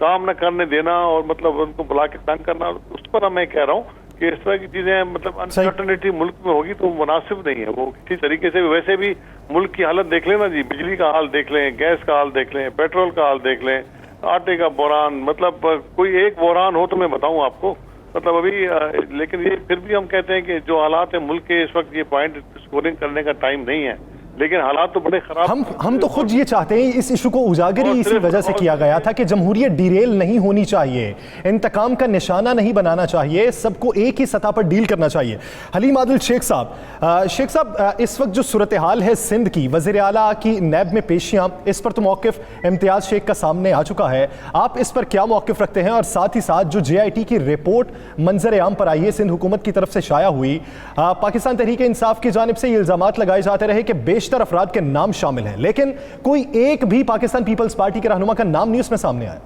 F: काम न करने देना और मतलब उनको बुला के तंग करना, उस पर मैं कह रहा हूँ कि इस तरह की चीजें मतलब अनसर्टेनिटी मुल्क में होगी तो मुनासिब नहीं है वो किसी तरीके से। वैसे भी मुल्क की हालत देख लेना जी, बिजली का हाल देख लें, गैस का हाल देख लें, पेट्रोल का हाल देख लें, आटे का बहरान, मतलब कोई एक बहरान हो तो मैं बताऊं आपको, मतलब अभी। लेकिन ये फिर भी हम कहते हैं कि जो हालात है मुल्क के इस वक्त, ये पॉइंट स्कोरिंग करने का टाइम नहीं है। लेकिन हालात तो बड़े खराब।
A: हम तो खुद ये चाहते हैं, इस इशू को उजागर ही इसी वजह से किया गया था कि जमहूरियत डिरेल नहीं होनी चाहिए, इंतकाम का निशाना नहीं बनाना चाहिए, सबको एक ही सतह पर डील करना चाहिए। हलीम आदिल शेख साहब, इस वक्त जो सूरत हाल है सिंध की, वज़ीर आला की नैब में पेशियां, इस पर तो मौक़िफ़ इम्तियाज़ शेख का सामने आ चुका है, आप इस पर क्या मौक़िफ़ रखते हैं? और साथ ही साथ जो JIT की रिपोर्ट मंजर आम पर आई है, सिंध हुकूमत की तरफ से शाया हुई, पाकिस्तान तहरीक इंसाफ की जानिब से ये इल्ज़ामात लगाए जाते रहे कि बेशतर अफराद के नाम शामिल हैं, लेकिन कोई एक भी पाकिस्तान पीपल्स पार्टी के रहनुमा का नाम नहीं उसमें सामने आया।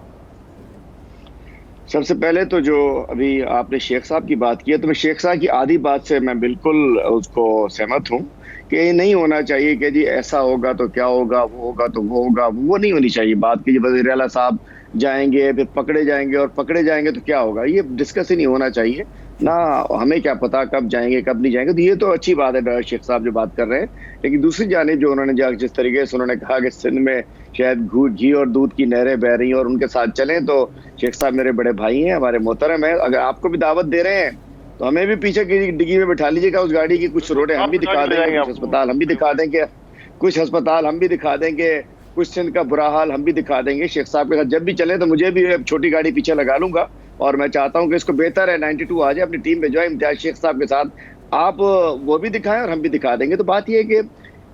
G: सबसे पहले तो जो अभी आपने शेख साहब की बात की है, तो मैं शेख साहब की आधी बात से मैं बिल्कुल उसको सहमत हूँ कि नहीं होना चाहिए कि जी ऐसा होगा तो क्या होगा, वो होगा तो वो होगा, वो नहीं होनी चाहिए बात की। वज़ीर आला साहब जाएंगे, फिर पकड़े जाएंगे, और पकड़े जाएंगे तो क्या होगा, ये डिस्कस ही नहीं होना चाहिए ना। हमें क्या पता कब जाएंगे कब नहीं जाएंगे, तो ये तो अच्छी बात है शेख साहब जो बात कर रहे हैं। लेकिन दूसरी जानिब जो उन्होंने जिस तरीके से उन्होंने कहा कि सिंध में शायद घी और दूध की नहरें बह रही हैं और उनके साथ चलें, तो शेख साहब मेरे बड़े भाई हैं, हमारे मोहतरम हैं, अगर आपको भी दावत दे रहे हैं तो हमें भी पीछे की डिग्गी में बैठा लीजिएगा उस गाड़ी की, कुछ रोडें हम भी दिखा देंगे, कुछ अस्पताल हम भी दिखा देंगे, कुछ सिंध का बुरा हाल हम भी दिखा देंगे। शेख साहब के साथ जब भी चले तो मुझे भी छोटी गाड़ी पीछे लगा लूंगा, और मैं चाहता हूं कि इसको बेहतर है 92 आ जाए, अपनी टीम भेजवाए इम्तियाज शेख साहब के साथ, आप वो भी दिखाएं और हम भी दिखा देंगे। तो बात यह है कि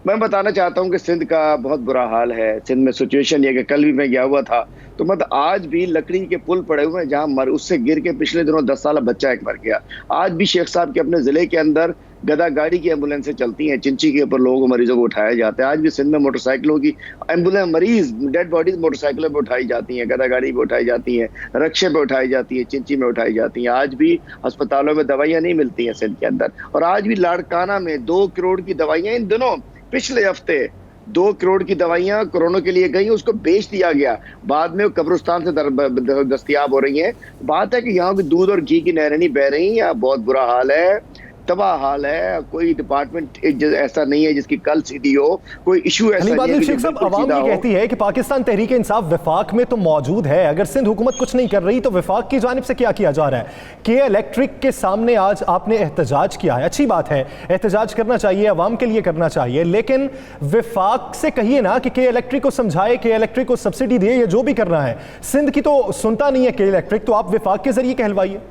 G: मैं बताना चाहता हूं कि सिंध का बहुत बुरा हाल है। सिंध में सिचुएशन ये कि कल भी मैं गया हुआ था, तो मतलब आज भी लकड़ी के पुल पड़े हुए हैं जहां उससे गिर के पिछले दिनों 10 साल बच्चा एक मर गया। आज भी शेख साहब के अपने जिले के अंदर गदा गाड़ी की एम्बुलेंसें चलती हैं, चिंची के ऊपर लोगों को, मरीजों को उठाया जाता है। आज भी सिंध में मोटरसाइकिलों की एम्बुलेंस, मरीज डेड बॉडीज मोटरसाइकिलों पर उठाई जाती हैं, गदा गाड़ी पे उठाई जाती हैं, रक्शे पे उठाई जाती है, चिंची में उठाई जाती हैं। आज भी अस्पतालों में दवाइयां नहीं मिलती हैं सिंध के अंदर, और आज भी लाड़काना में 2 करोड़ की दवाइयां इन दिनों, पिछले हफ्ते 2 करोड़ की दवाइयां कोरोना के लिए गई, उसको बेच दिया गया, बाद में वो कब्रिस्तान से दस्तयाब हो रही है। बात है कि यहाँ की दूध और घी की नहरें नहीं बह रही, यहाँ बहुत बुरा हाल है, तबाह हाल है। कोई डिपार्टमेंट ऐसा नहीं है जिसकी कल सीधी हो, कोई इशू ऐसा नहीं है।
A: शेख साहब, अवाम ये कहती है कि पाकिस्तान तहरीक इंसाफ विफाक में तो मौजूद है, अगर सिंध हुकूमत कुछ नहीं कर रही तो विफाक की जानिब से क्या किया जा रहा है? के इलेक्ट्रिक के सामने आज आपने एहतजाज किया है, अच्छी बात है, एहतजाज करना चाहिए, अवाम के लिए करना चाहिए, लेकिन विफाक से कहिए ना कि के इलेक्ट्रिक को समझाए, के इलेक्ट्रिक को सब्सिडी दिए, या जो भी करना है। सिंध की तो सुनता नहीं है के इलेक्ट्रिक, तो आप विफाक के जरिए कहलवाइए।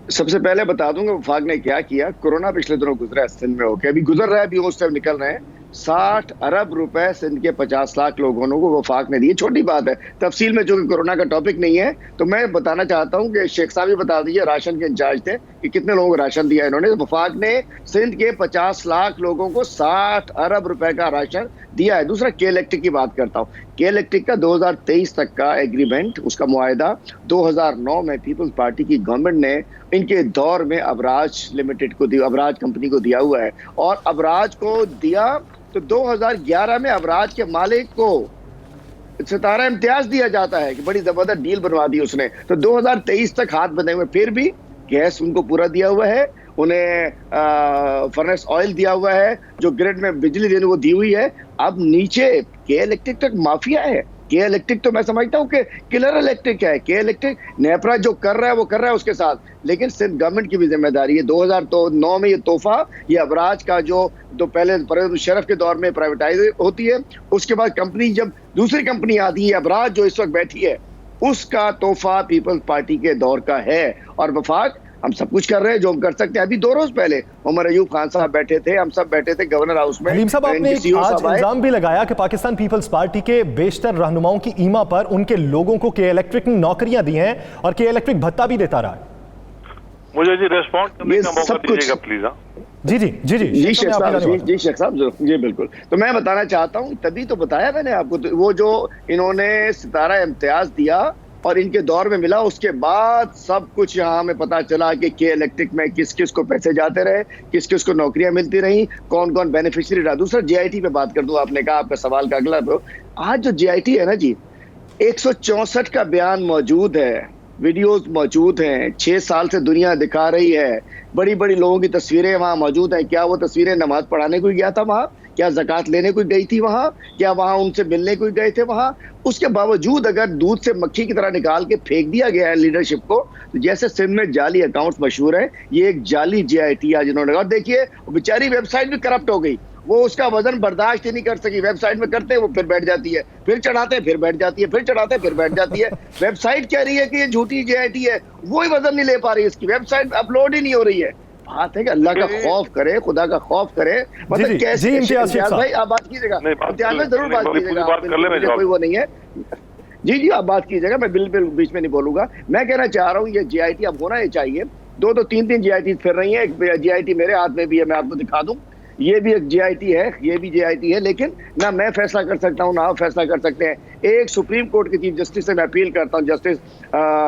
G: सबसे पहले बता दूंगा वफाक ने क्या किया। कोरोना पिछले दिनों गुजरा है सिंध में, होकर अभी गुजर रहा है, अभी उस टाइम निकल रहे हैं। 60 अरब रुपए सिंध के 50 लाख लोगों को वफाक ने दिए। छोटी बात है, तफसील में जो कि कोरोना का टॉपिक नहीं है, तो मैं बताना चाहता हूं कि शेख साहब भी बता दीजिए, राशन के इंचार्ज थे, कि कितने लोगों को राशन दिया इन्होंने। वफाक ने सिंध के 50 लाख लोगों को 60 अरब रुपए का राशन दिया है। दूसरा, के इलेक्ट्रिक की बात करता हूँ। के इलेक्ट्रिक का 2023 तक का एग्रीमेंट, उसका मुआहदा 2009 में पीपल्स पार्टी की गवर्नमेंट ने इनके दौर में अबराज लिमिटेड को दिया, अबराज कंपनी को दिया हुआ है, और अबराज को दिया तो 2011 में अबराज के मालिक को सितारा इम्तियाज दिया जाता है कि बड़ी जबरदस्त डील बनवा दी उसने। तो 2023 तक हाथ बंधे हुए, फिर भी गैस उनको पूरा दिया हुआ है, उन्हें फर्नेस ऑयल दिया हुआ है, जो ग्रिड में बिजली देने को दी हुई है। अब नीचे के इलेक्ट्रिक तक माफिया है। के इलेक्ट्रिक तो मैं समझता हूँ कि किलर इलेक्ट्रिक है। के इलेक्ट्रिक नेपरा जो कर रहा है वो कर रहा है उसके साथ, लेकिन सिर्फ गवर्नमेंट की भी जिम्मेदारी है। 2009 में ये तोहफा, ये अबराज का जो तो पहले परवेज मुशर्रफ के दौर में प्राइवेटाइज होती है, उसके बाद कंपनी, जब दूसरी कंपनी आती है, अबराज जो इस वक्त बैठी है, उसका तोहफा पीपल्स पार्टी के दौर का है। और वफाक, हम सब कुछ कर रहे हैं जो हम कर सकते हैं। अभी 2 रोज पहले उमर अयूब खान साहब बैठे थे, हम सब बैठे थे गवर्नर हाउस में।
A: हलीम साहब, आपने आज इल्जाम भी लगाया कि पाकिस्तान पीपल्स पार्टी के बेशतर रहनुमाओं की ईमा पर उनके लोगों को के इलेक्ट्रिक ने नौकरियां दी हैं और के इलेक्ट्रिक भत्ता भी देता रहा है।
F: मुझे जी रेस्पॉन्ड करने का मौका दीजिएगा प्लीज।
G: जी शेख साहब, जी बिल्कुल। तो मैं बताना चाहता हूँ, तभी तो बताया मैंने आपको, तो वो जो इन्होंने सितारा इम्तियाज दिया और इनके दौर में मिला, उसके बाद सब कुछ यहाँ हमें पता चला कि के इलेक्ट्रिक में किस किस को पैसे जाते रहे, किस किस को नौकरियां मिलती रही, कौन कौन बेनिफिशियरी रहा। दूसरा, JIT पे बात कर दूं, आपने कहा आपका सवाल का अगला, तो आज जो JIT है ना जी, 164 का बयान मौजूद है, वीडियोस मौजूद हैं, 6 साल से दुनिया दिखा रही है, बड़ी बड़ी लोगों की तस्वीरें वहां मौजूद हैं। क्या वो तस्वीरें नमाज पढ़ाने को गया था वहां? क्या ज़कात लेने को गई थी वहां? क्या वहां उनसे मिलने को गए थे वहां? उसके बावजूद अगर दूध से मक्खी की तरह निकाल के फेंक दिया गया है लीडरशिप को, तो जैसे सिंध में जाली अकाउंट्स मशहूर है, ये एक जाली JIT आज इन्होंने। और देखिए, बेचारी वेबसाइट भी करप्ट हो गई, वो उसका वजन बर्दाश्त ही नहीं कर सकी। वेबसाइट में करते हैं वो, फिर बैठ जाती है, फिर चढ़ाते हैं, फिर बैठ जाती है, फिर चढ़ाते हैं, फिर बैठ जाती है। वेबसाइट कह रही है कि ये झूठी JIT है, वो ही वजन नहीं ले पा रही, इसकी वेबसाइट अपलोड ही नहीं हो रही है। बात है कि अल्लाह का खौफ करे, खुदा का खौफ करे। मतलब कैसे इम्तियाज भाई आप बात कीजिएगा, इम्तियाज में जरूर बात कीजिएगा, कोई वो नहीं है। जी आप बात कीजिएगा, मैं बिल्कुल बीच में नहीं बोलूंगा। मैं कहना चाह रहा हूँ ये JIT अब होना ही चाहिए। 2-2 3-3 JIT फिर रही है। एक JIT मेरे हाथ में भी है, मैं आपको दिखा दूं, ये भी एक JIT है, ये भी JIT है। लेकिन ना मैं फैसला कर सकता हूँ ना आप फैसला कर सकते हैं। एक सुप्रीम कोर्ट के चीफ जस्टिस से मैं अपील करता हूँ,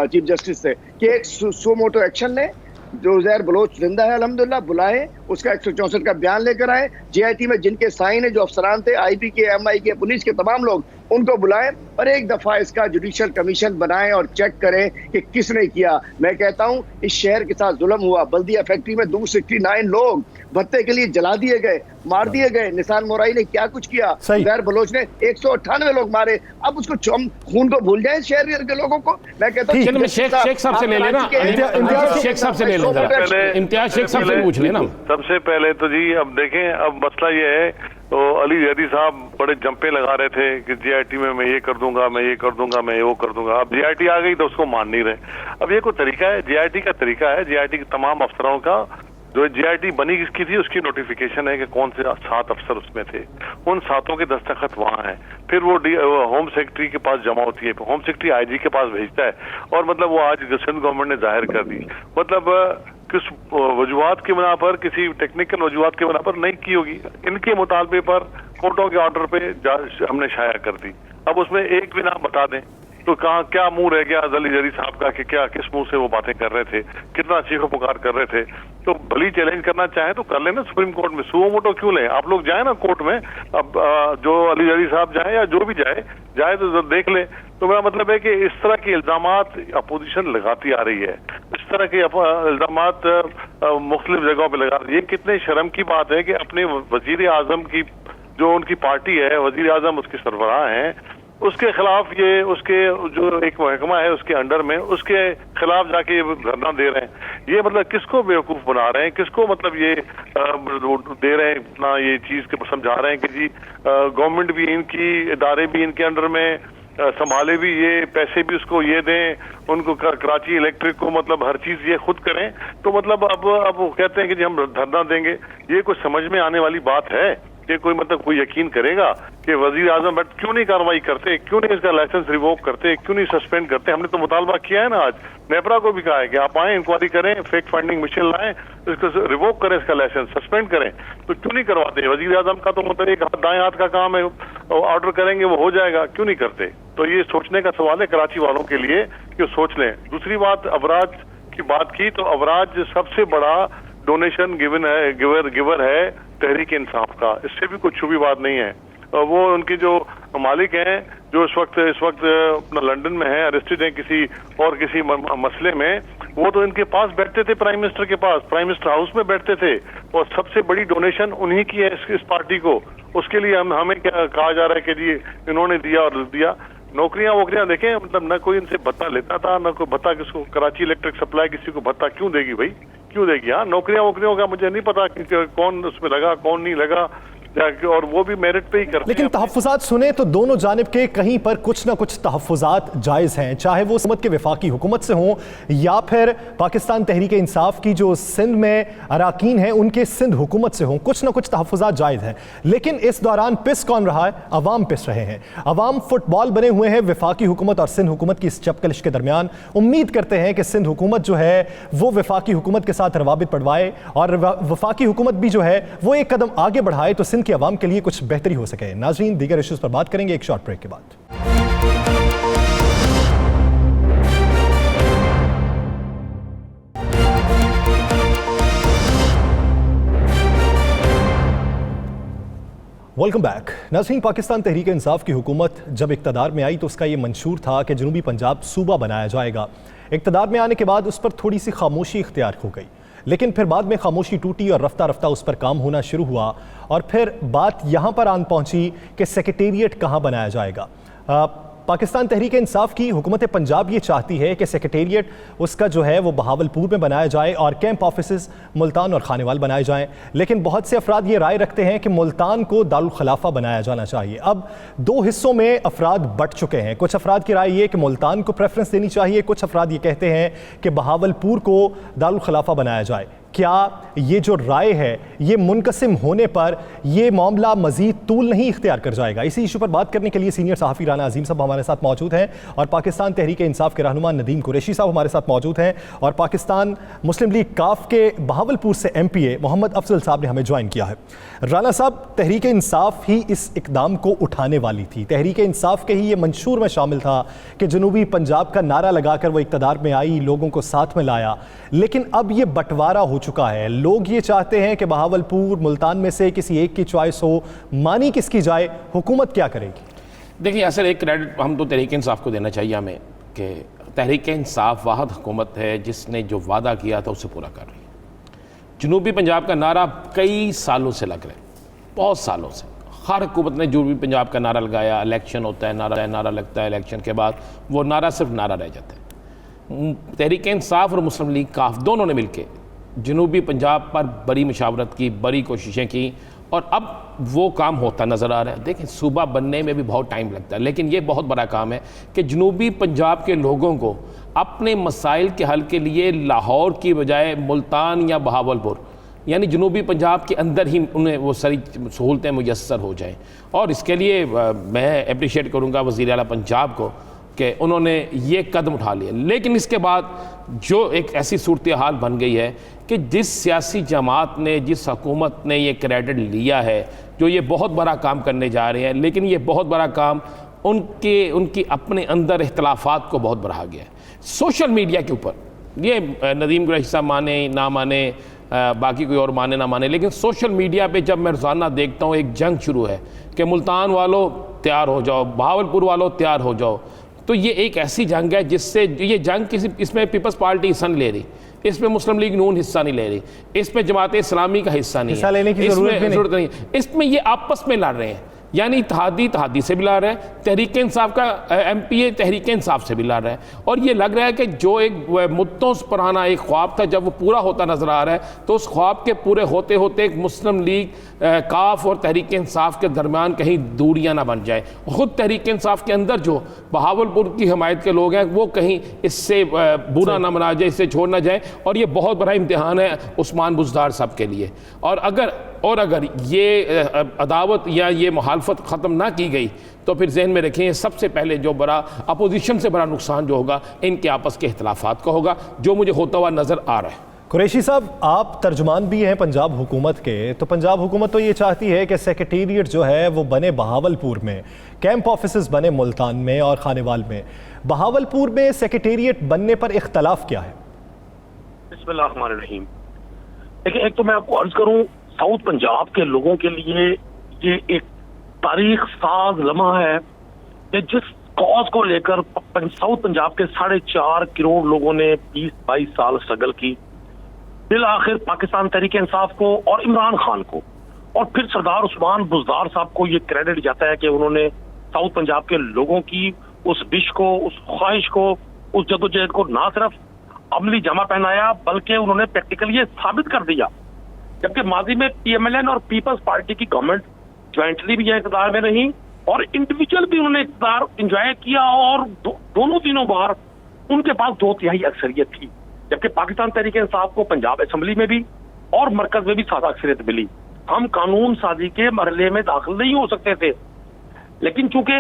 G: चीफ जस्टिस से, कि एक सो मोटो एक्शन लें। जो उज़ैर बलोच जिंदा है अल्हम्दुलिल्लाह, बुलाए, उसका 164 का बयान लेकर आए। JIT में जिनके साइन है, जो अफसरान थे, IP के, MI के, पुलिस के तमाम लोग, उनको बुलाएं और एक दफा इसका जुडिशियल कमीशन बनाएं और चेक करें कि किसने किया। मैं कहता हूं इस शहर के साथ जुल्म हुआ। बल्दिया फैक्ट्री में 269 लोग भत्ते के लिए जला दिए गए, मार दिए गए। निशान मोराई ने क्या कुछ किया, उज़ैर बलोच ने 198 लोग मारे। अब उसको खून को भूल जाए शहर के लोगों को। मैं कहता हूँ
B: शेख साहब से ले लेना, शेख साहब से ले लेना, इम्तियाज शेख साहब से पूछ लेना।
F: सबसे पहले तो जी अब देखें, अब मसला ये है, तो अली जैदी साहब बड़े जंपे लगा रहे थे कि JIT में मैं ये कर दूंगा, मैं ये कर दूंगा, मैं वो कर दूंगा। अब JIT आ गई तो उसको मान नहीं रहे। अब ये कोई तरीका है? JIT का तरीका है, JIT के तमाम अफसरों का, जो JIT बनी किसकी थी उसकी नोटिफिकेशन है कि कौन से 7 अफसर उसमें थे, उन 7 के दस्तखत वहाँ हैं। फिर वो होम सेक्रेटरी के पास जमा होती है, होम सेक्रेटरी IG के पास भेजता है, और मतलब वो आज सिंध गवर्नमेंट ने जाहिर कर दी। मतलब किस वजूहात की बिना पर, किसी टेक्निकल वजूहात की बिना पर नहीं की होगी, इनके मुतालबे पर कोर्टों के ऑर्डर पे हमने शाया कर दी। अब उसमें एक भी नाम बता दें तो कहाँ क्या मुंह रह गया अली जरी साहब का कि क्या किस मुंह से वो बातें कर रहे थे, कितना चीखो पुकार कर रहे थे। तो भली चैलेंज करना चाहे तो कर लेना सुप्रीम कोर्ट में, सुओ मोटो क्यों लें? आप लोग जाए ना कोर्ट में, अब जो अली जरी साहब जाए या जो भी जाए तो देख ले। तो मेरा मतलब है कि इस तरह के इल्जामात अपोजिशन लगाती आ रही है, इस तरह के इल्जामात मुख्तलिफ जगहों पर लगा रही है। ये कितने शर्म की बात है कि अपने वजीर आजम की जो उनकी पार्टी है, वजीर आजम उसके सरबराह हैं, उसके खिलाफ ये, उसके जो एक महकमा है उसके अंडर में, उसके खिलाफ जाके धरना दे रहे हैं। ये मतलब किसको बेवकूफ बना रहे हैं, किसको मतलब ये दे रहे हैं, इतना ये चीज के समझा रहे हैं कि जी गवर्नमेंट भी इनकी, इदारे भी इनके अंडर में संभाले भी, ये पैसे भी उसको ये दें, उनको कराची इलेक्ट्रिक को मतलब हर चीज ये खुद करें। तो मतलब अब वो कहते हैं कि जी हम धरना देंगे। ये कुछ समझ में आने वाली बात है कि कोई मतलब कोई यकीन करेगा कि वजीर आजम बट क्यों नहीं कार्रवाई करते, क्यों नहीं इसका लाइसेंस रिवोक करते, क्यों नहीं सस्पेंड करते? हमने तो मुतालबा किया है ना, आज नेपरा को भी कहा है कि आप आए, इंक्वायरी करें, फेक फाइंडिंग मशीन लाएं, इसको रिवोक करें, इसका लाइसेंस सस्पेंड करें। तो क्यों नहीं करवाते? वजीर आजम का तो मतलब एक दाएं हाथ का काम है, ऑर्डर करेंगे वो हो जाएगा, क्यों नहीं करते? तो ये सोचने का सवाल है कराची वालों के लिए कि सोच लें। दूसरी बात, अवराज की बात की तो अवराज सबसे बड़ा डोनेशन गिवर है तहरीक इंसाफ का, इससे भी कुछ छुपी बात नहीं है। वो उनके जो मालिक हैं, जो इस वक्त अपना लंदन में है, अरेस्टेड हैं किसी मसले में, वो तो इनके पास बैठते थे, प्राइम मिनिस्टर के पास, प्राइम मिनिस्टर हाउस में बैठते थे, और सबसे बड़ी डोनेशन उन्हीं की है इस पार्टी को। उसके लिए हमें क्या कहा जा रहा है कि जी इन्होंने दिया और दिया। नौकरियां वोकरियां देखें, मतलब न कोई इनसे भत्ता लेता था, न कोई भत्ता किसको, कराची इलेक्ट्रिक सप्लाई किसी को भत्ता क्यों देगी भाई, क्यों देगी? हाँ, नौकरियां वोकरियों का मुझे नहीं पता कि कौन उसमें लगा कौन नहीं लगा, और वो भी मेरिट पे ही करते हैं।
A: लेकिन तहफ्फुज़ात सुने तो दोनों जानिब के कहीं पर कुछ ना कुछ तहफ्फुज़ात जायज़ हैं, चाहे वो हुकूमत के वफाकी हुकूमत से हों या फिर पाकिस्तान तहरीक इंसाफ की जो सिंध में अराकीन हैं उनके सिंध हुकूमत से हों, कुछ ना कुछ तहफ्फुज़ात जायज़ हैं। लेकिन इस दौरान पिस कौन रहा है? अवाम पिस रहे हैं। अवाम फुटबॉल बने हुए हैं वफाकी हुकूमत और सिंध हुकूमत की इस चपकलिश के दरमियान। उम्मीद करते हैं कि सिंध हुकूमत जो है वो वफाकी हुकूमत के साथ रवाबित पढ़वाए और वफाकी हुकूमत भी जो है वो एक कदम आगे बढ़ाए तो सिंध की अवाम के लिए कुछ बेहतरी हो सके। नाज़रीन, दीगर इश्यूज पर बात करेंगे एक शॉर्ट ब्रेक के बाद। Welcome back. नाज़रीन, पाकिस्तान तहरीक इंसाफ की हुकूमत जब इक़्तिदार में आई तो उसका ये मंशूर था कि जनूबी पंजाब सूबा बनाया जाएगा। इक़्तिदार में आने के बाद उस पर थोड़ी सी खामोशी इख्तियार हो गई, लेकिन फिर बाद में खामोशी टूटी और रफ्ता रफ्ता उस पर काम होना शुरू हुआ और फिर बात यहाँ पर आन पहुँची कि सेक्रेटेरिएट कहाँ बनाया जाएगा। पाकिस्तान तहरीक इंसाफ की हुकूमत पंजाब ये चाहती है कि सेक्रेटेरिएट उसका जो है वो बहावलपुर में बनाया जाए और कैंप ऑफिस मुल्तान और खानेवाल बनाए जाएं, लेकिन बहुत से अफराद ये राय रखते हैं कि मुल्तान को दारुल खिलाफा बनाया जाना चाहिए। अब दो हिस्सों में अफराद बट चुके हैं। कुछ अफराद की राय ये कि मुल्तान को प्रेफरेंस देनी चाहिए, कुछ अफराद ये कहते हैं कि बहावलपुर को दारुल खिलाफा बनाया जाए। क्या ये जो राय है ये मुनकसिम होने पर ये मामला मजीद तूल नहीं इख्तियार कर जाएगा? इसी इशू पर बात करने के लिए सीनियर सहाफ़ी राना अजीम साहब हमारे साथ मौजूद हैं और पाकिस्तान तहरीक इंसाफ के रहनुमा नदीम कुरैशी साहब हमारे साथ मौजूद हैं और पाकिस्तान मुस्लिम लीग काफ के बहावलपुर से MPA मोहम्मद अफजल साहब ने हमें ज्वाइन किया है। राना साहब, तहरीक इंसाफ ही इस इकदाम को उठाने वाली थी, तहरीक इंसाफ के ही ये मंशूर में शामिल था कि जनूबी पंजाब का नारा लगाकर वो इक़्तिदार में आई, लोगों को साथ में लाया, लेकिन अब ये बंटवारा हो चुका है। लोग ये चाहते हैं कि बहावलपुर मुल्तान में से किसी एक की चॉइस हो, मानी किसकी जाए, हुकूमत क्या करेगी?
B: देखिए असर एक क्रेडिट हम तो तहरीक इंसाफ को देना चाहिए हमें कि तहरीक इंसाफ वाहद हुकूमत है जिसने जो वादा किया था उसे पूरा कर रही है। जनूबी पंजाब का नारा कई सालों से लग रहा है, बहुत सालों से हर हुकूमत ने जनूबी पंजाब का नारा लगाया, इलेक्शन होता है नारा लगता है, इलेक्शन के बाद वो नारा सिर्फ नारा रह जाता है। तहरीक इंसाफ और मुस्लिम लीग काफ दोनों ने मिलकर जनूबी पंजाब पर बड़ी मुशावरत की, बड़ी कोशिशें की और अब वो काम होता नज़र आ रहा है। देखिए सूबा बनने में भी बहुत टाइम लगता है, लेकिन ये बहुत बड़ा काम है कि जनूबी पंजाब के लोगों को अपने मसाइल के हल के लिए लाहौर की बजाय मुल्तान या बहावलपुर यानी जनूबी पंजाब के अंदर ही उन्हें वो सारी सहूलतें मुयस्सर हो जाएं। और इसके लिए मैं अप्रिशिएट करूँगा वज़ीर आला पंजाब को कि उन्होंने ये कदम उठा लिया। लेकिन इसके बाद जो एक ऐसी सूरत हाल बन गई है कि जिस सियासी जमात ने, जिस हुकूमत ने ये क्रेडिट लिया है, जो ये बहुत बड़ा काम करने जा रहे हैं, लेकिन ये बहुत बड़ा काम उनकी अपने अंदर इख्तलाफात को बहुत बढ़ा गया है। सोशल मीडिया के ऊपर ये नदीम कुरैशी साहब माने ना माने, बाकी कोई और माने ना माने, लेकिन सोशल मीडिया पे जब मैं रोज़ाना देखता हूँ एक जंग शुरू है कि मुल्तान वालों तैयार हो जाओ, बहावलपुर वालों तैयार हो जाओ, तो ये एक ऐसी जंग है जिससे ये जंग इसमें पीपल्स पार्टी हिस्सा नहीं ले रही, इसमें मुस्लिम लीग नून हिस्सा नहीं ले रही, इसमें जमात इस्लामी का हिस्सा नहीं है,
A: लेने की जरूरत नहीं,
B: इसमें ये आपस में लड़ रहे हैं। यानी इत्तेहादी से भी लड़ रहे हैं, तहरीक इंसाफ का MPA तहरीक इंसाफ से भी लड़ रहा है। और ये लग रहा है कि जो एक मुद्दों से पुराना एक ख्वाब था जब वो पूरा होता नजर आ रहा है, तो उस ख्वाब के पूरे होते होते एक मुस्लिम लीग काफ और तहरीक इंसाफ के दरमियान कहीं दूरियां ना बन जाए। खुद तहरीक इंसाफ के अंदर जो बहावलपुर की हमायत के लोग हैं वो कहीं इससे बुरा ना मना जाए, इससे छोड़ ना जाए। और ये बहुत बड़ा इम्तिहान है उस्मान बुज़दार साहब के लिए। और अगर ये अदावत या ये मुखालफत ख़त्म ना की गई तो फिर जहन में रखें सबसे पहले जो बड़ा अपोजिशन से बड़ा नुकसान जो होगा इनके आपस के इख्तलाफात का होगा, जो मुझे होता हुआ नज़र आ रहा है।
A: कुरैशी साहब, आप तर्जुमान भी हैं पंजाब हुकूमत के, तो पंजाब हुकूमत तो ये चाहती है कि सेक्रेटेरिएट जो है वो बने बहावलपुर में, कैंप ऑफिस बने मुल्तान में और खानेवाल में। बहावलपुर में सेक्रेटेरिएट बनने पर इख्तलाफ क्या है?
H: बिस्मिल्लाहिर्रहमानिर्रहीम। देखिए, एक तो मैं आपको अर्ज करूं, साउथ पंजाब के लोगों के लिए ये एक तारीख साज लम्हा है कि जिस कॉज को लेकर साउथ पंजाब के 4.5 करोड़ लोगों ने 20-22 साल स्ट्रगल की, फिर आखिर पाकिस्तान तहरीक इंसाफ को और इमरान खान को और फिर सरदार उस्मान बुज़दार साहब को ये क्रेडिट जाता है कि उन्होंने साउथ पंजाब के लोगों की उस विश को, उस ख्वाहिश को, उस जदोजहद को ना सिर्फ अमली जमा पहनाया बल्कि उन्होंने प्रैक्टिकली ये साबित कर दिया। जबकि माजी में PMLN और पीपल्स पार्टी की गवर्नमेंट ज्वाइंटली भी इक़्तिदार में रही और इंडिविजुअल भी उन्होंने इक़्तिदार इंजॉय किया और दोनों तीनों बार उनके पास 2/3 अक्सरियत थी। जबकि पाकिस्तान तहरीक इंसाफ को पंजाब असेंबली में भी और मरकज में भी सादा अक्सरियत मिली। हम कानून साजी के मरहले में दाखिल नहीं हो सकते थे, लेकिन चूंकि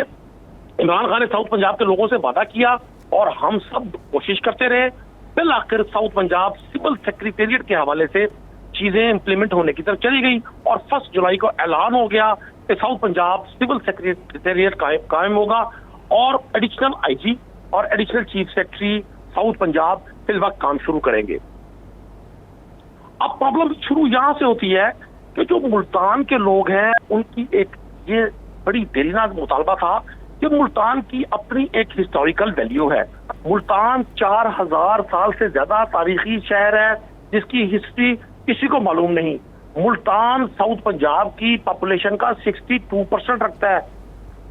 H: इमरान खान ने साउथ पंजाब के लोगों से वादा किया और हम सब कोशिश करते रहे, फिर आखिर साउथ पंजाब सिविल सेक्रेटेरिएट के हवाले से चीजें इंप्लीमेंट होने की तरफ चली गई और 1 जुलाई को ऐलान हो गया कि साउथ पंजाब सिविल सेक्रेटेरिएट कायम होगा और एडिशनल IG और additional chief secretary south Punjab फिल वक्त काम शुरू करेंगे। अब प्रॉब्लम शुरू यहां से होती है कि जो मुल्तान के लोग हैं उनकी एक ये बड़ी देरीनाज मुतालबा था कि मुल्तान की अपनी एक हिस्टोरिकल वैल्यू है। मुल्तान 4000 साल से ज्यादा तारीखी शहर है जिसकी हिस्ट्री किसी को मालूम नहीं। मुल्तान साउथ पंजाब की पॉपुलेशन का 62% रखता है।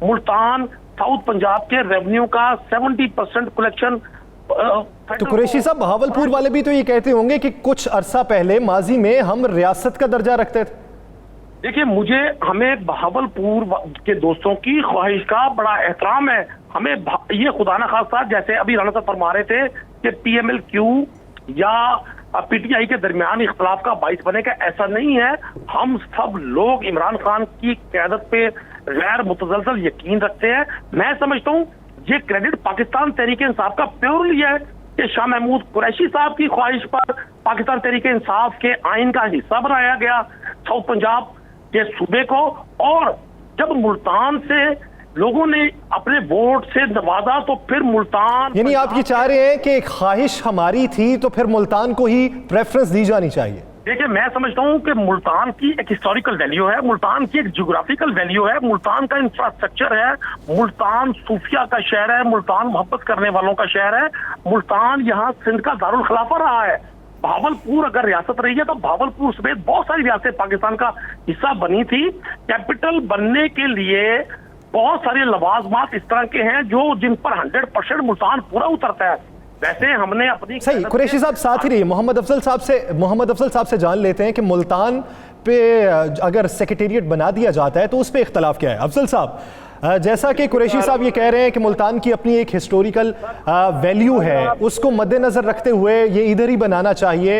H: मुल्तान साउथ पंजाब के रेवेन्यू का 70% कलेक्शन।
A: तो कुरैशी साहब, बहावलपुर वाले भी तो ये कहते होंगे कि कुछ अरसा पहले माजी में हम रियासत का दर्जा रखते थे।
H: देखिए, हमें बहावलपुर के दोस्तों की ख्वाहिश का बड़ा एहतराम है। हमें ये खुदा न खास्ता, जैसे अभी राणा साहब फरमा रहे थे कि PMLQ या PTI के दरमियान इख्तलाफ का बाइस बनेगा, ऐसा नहीं है। हम सब लोग इमरान खान की क़यादत पे गैर मुतजलसल यकीन रखते हैं। मैं समझता हूँ ये क्रेडिट पाकिस्तान तहरीक इंसाफ का प्योरली है कि शाह महमूद कुरैशी साहब की ख्वाहिश पर पाकिस्तान तहरीक इंसाफ के आइन का हिस्सा बनाया गया साउथ पंजाब के सूबे को, और जब मुल्तान से लोगों ने अपने वोट से नवाजा तो फिर मुल्तान,
A: यानी आप ये चाह रहे हैं कि एक ख्वाहिश हमारी थी तो फिर मुल्तान को ही प्रेफरेंस दी जानी चाहिए।
H: देखिए, मैं समझता हूँ कि मुल्तान की एक हिस्टोरिकल वैल्यू है, मुल्तान की एक ज्योग्राफिकल वैल्यू है, मुल्तान का इंफ्रास्ट्रक्चर है, मुल्तान सूफिया का शहर है, मुल्तान मोहब्बत करने वालों का शहर है, मुल्तान यहाँ सिंध का दारुल खिलाफा रहा है। भावलपुर अगर रियासत रही है तो भावलपुर समेत बहुत सारी रियासतें पाकिस्तान का हिस्सा बनी थी। कैपिटल बनने के लिए बहुत सारे लवाजमात इस तरह के हैं जो जिन पर 100% मुल्तान पूरा उतरता है। वैसे हमने अपनी
A: सही, कुरैशी साहब साथ ही रहिए, मोहम्मद अफजल साहब से जान लेते हैं कि मुल्तान पे अगर सेक्रेटेरिएट बना दिया जाता है तो उस पर इख्तलाफ क्या है। अफजल साहब, जैसा कि कुरैशी साहब ये कह रहे हैं कि मुल्तान की अपनी एक हिस्टोरिकल वैल्यू है, उसको मद्देनजर रखते हुए ये इधर ही बनाना चाहिए,